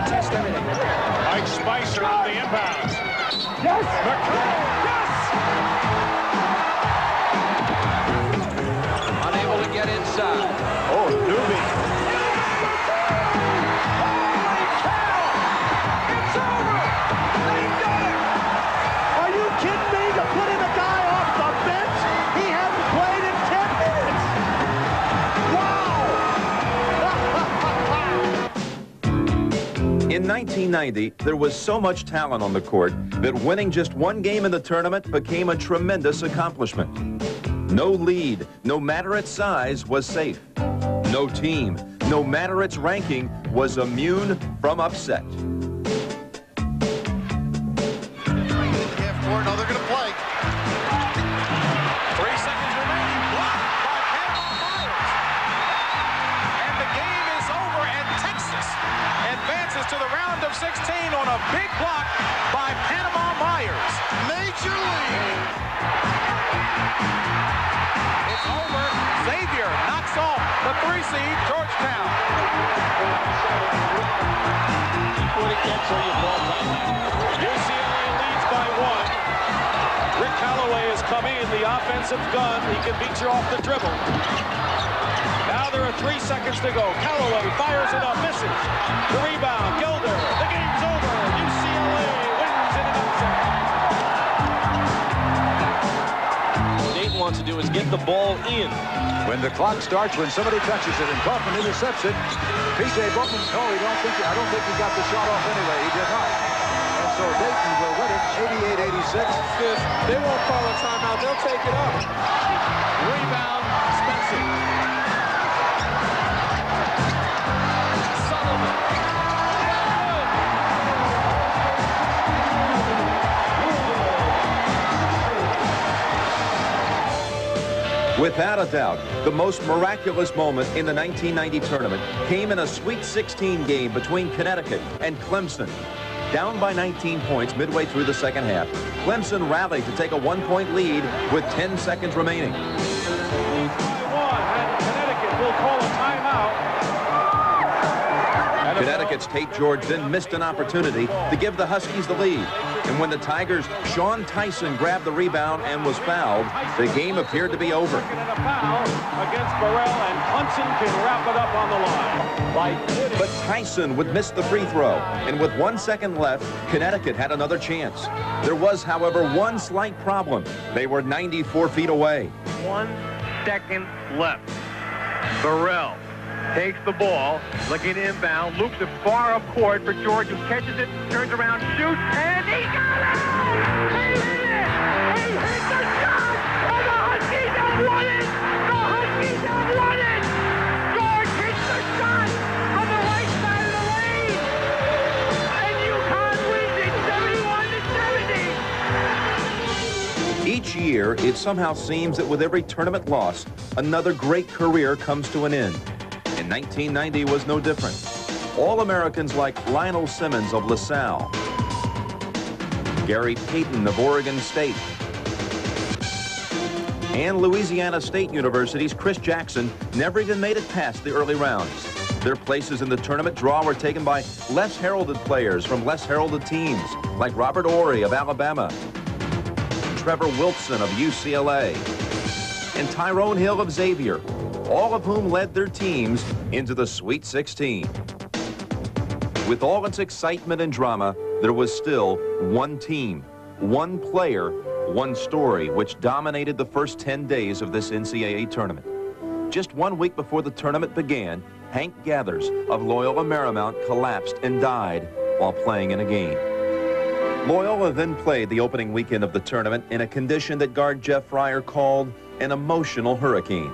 Test everything. Mike Spicer on the inbounds. Yes. McCray. Yes. Unable to get inside. Oh, Newby. In 1990, there was so much talent on the court that winning just one game in the tournament became a tremendous accomplishment. No lead, no matter its size, was safe. No team, no matter its ranking, was immune from upset. Half court, now they're going to play. 3 seconds remaining. Blocked by Panama Myers. And the game is over, and Texas advances to the round of 16 on a big block by Panama Myers. Major league. It's over. Xavier knocks off the 3 seed Georgetown. What it gets for you, ball time. UCLA leads by 1. Rick Callaway has come in, the offensive gun. He can beat you off the dribble. Now there are 3 seconds to go. Callaway fires it up, misses. The rebound, Gilder. The game's over. UCLA wins in an upset. What Dayton wants to do is get the ball in. When the clock starts, when somebody touches it and Kaufman intercepts it, P.J. Bookman, I don't think he got the shot off anyway. He did not. And so Dayton will win it 88-86. They won't call a timeout. They'll take it up. Rebound, Spencer. Without a doubt, the most miraculous moment in the 1990 tournament came in a Sweet 16 game between Connecticut and Clemson. Down by 19 points midway through the second half, Clemson rallied to take a 1-point lead with 10 seconds remaining. Connecticut will call a timeout. Connecticut's Tate George then missed an opportunity to give the Huskies the lead. And when the Tigers' Sean Tyson grabbed the rebound and was fouled, the game appeared to be over. And a foul against Burrell, and Hudson can wrap it up on the line. But Tyson would miss the free throw, and with 1 second left, Connecticut had another chance. There was, however, one slight problem. They were 94 feet away. 1 second left. Burrell takes the ball, looking inbound, loops it far up court for George, who catches it, turns around, shoots, and he got it! He hit it! He hit the shot! And the Huskies have won it! The Huskies have won it! George hits the shot from the right side of the lane! And UConn wins it 71-70! Each year, it somehow seems that with every tournament loss, another great career comes to an end. And 1990 was no different. All-Americans like Lionel Simmons of LaSalle, Gary Payton of Oregon State, and Louisiana State University's Chris Jackson never even made it past the early rounds. Their places in the tournament draw were taken by less heralded players from less heralded teams, like Robert Horry of Alabama, Trevor Wilson of UCLA, and Tyrone Hill of Xavier, all of whom led their teams into the Sweet 16. With all its excitement and drama, there was still one team, one player, one story which dominated the first 10 days of this NCAA tournament. Just 1 week before the tournament began, Hank Gathers of Loyola Marymount collapsed and died while playing in a game. Loyola then played the opening weekend of the tournament in a condition that guard Jeff Fryer called an emotional hurricane.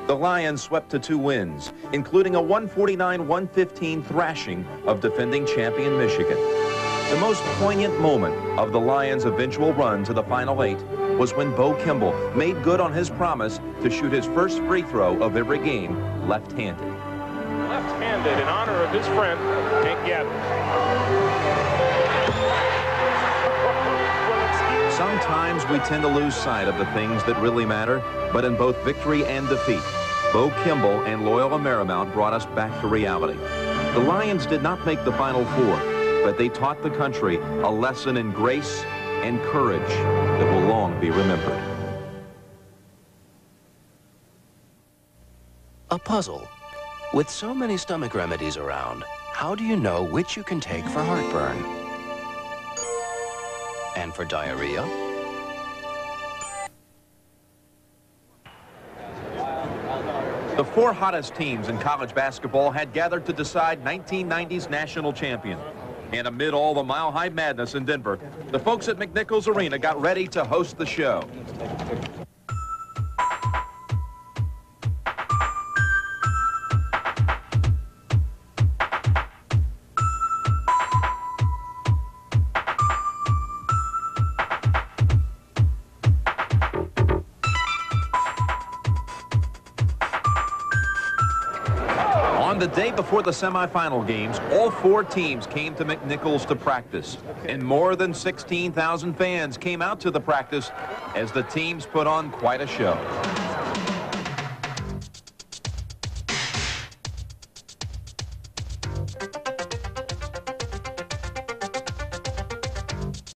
The Lions swept to 2 wins, including a 149-115 thrashing of defending champion Michigan. The most poignant moment of the Lions' eventual run to the Final 8 was when Bo Kimball made good on his promise to shoot his first free throw of every game left-handed. suspended in honor of his friend, Hank Gathers. Sometimes we tend to lose sight of the things that really matter, but in both victory and defeat, Bo Kimble and Loyola Marymount brought us back to reality. The Lions did not make the Final Four, but they taught the country a lesson in grace and courage that will long be remembered. A puzzle. With so many stomach remedies around, how do you know which you can take for heartburn? And for diarrhea? The four hottest teams in college basketball had gathered to decide 1990's national champion. And amid all the mile-high madness in Denver, the folks at McNichols Arena got ready to host the show. On the day before the semifinal games, all four teams came to McNichols to practice, and more than 16,000 fans came out to the practice as the teams put on quite a show.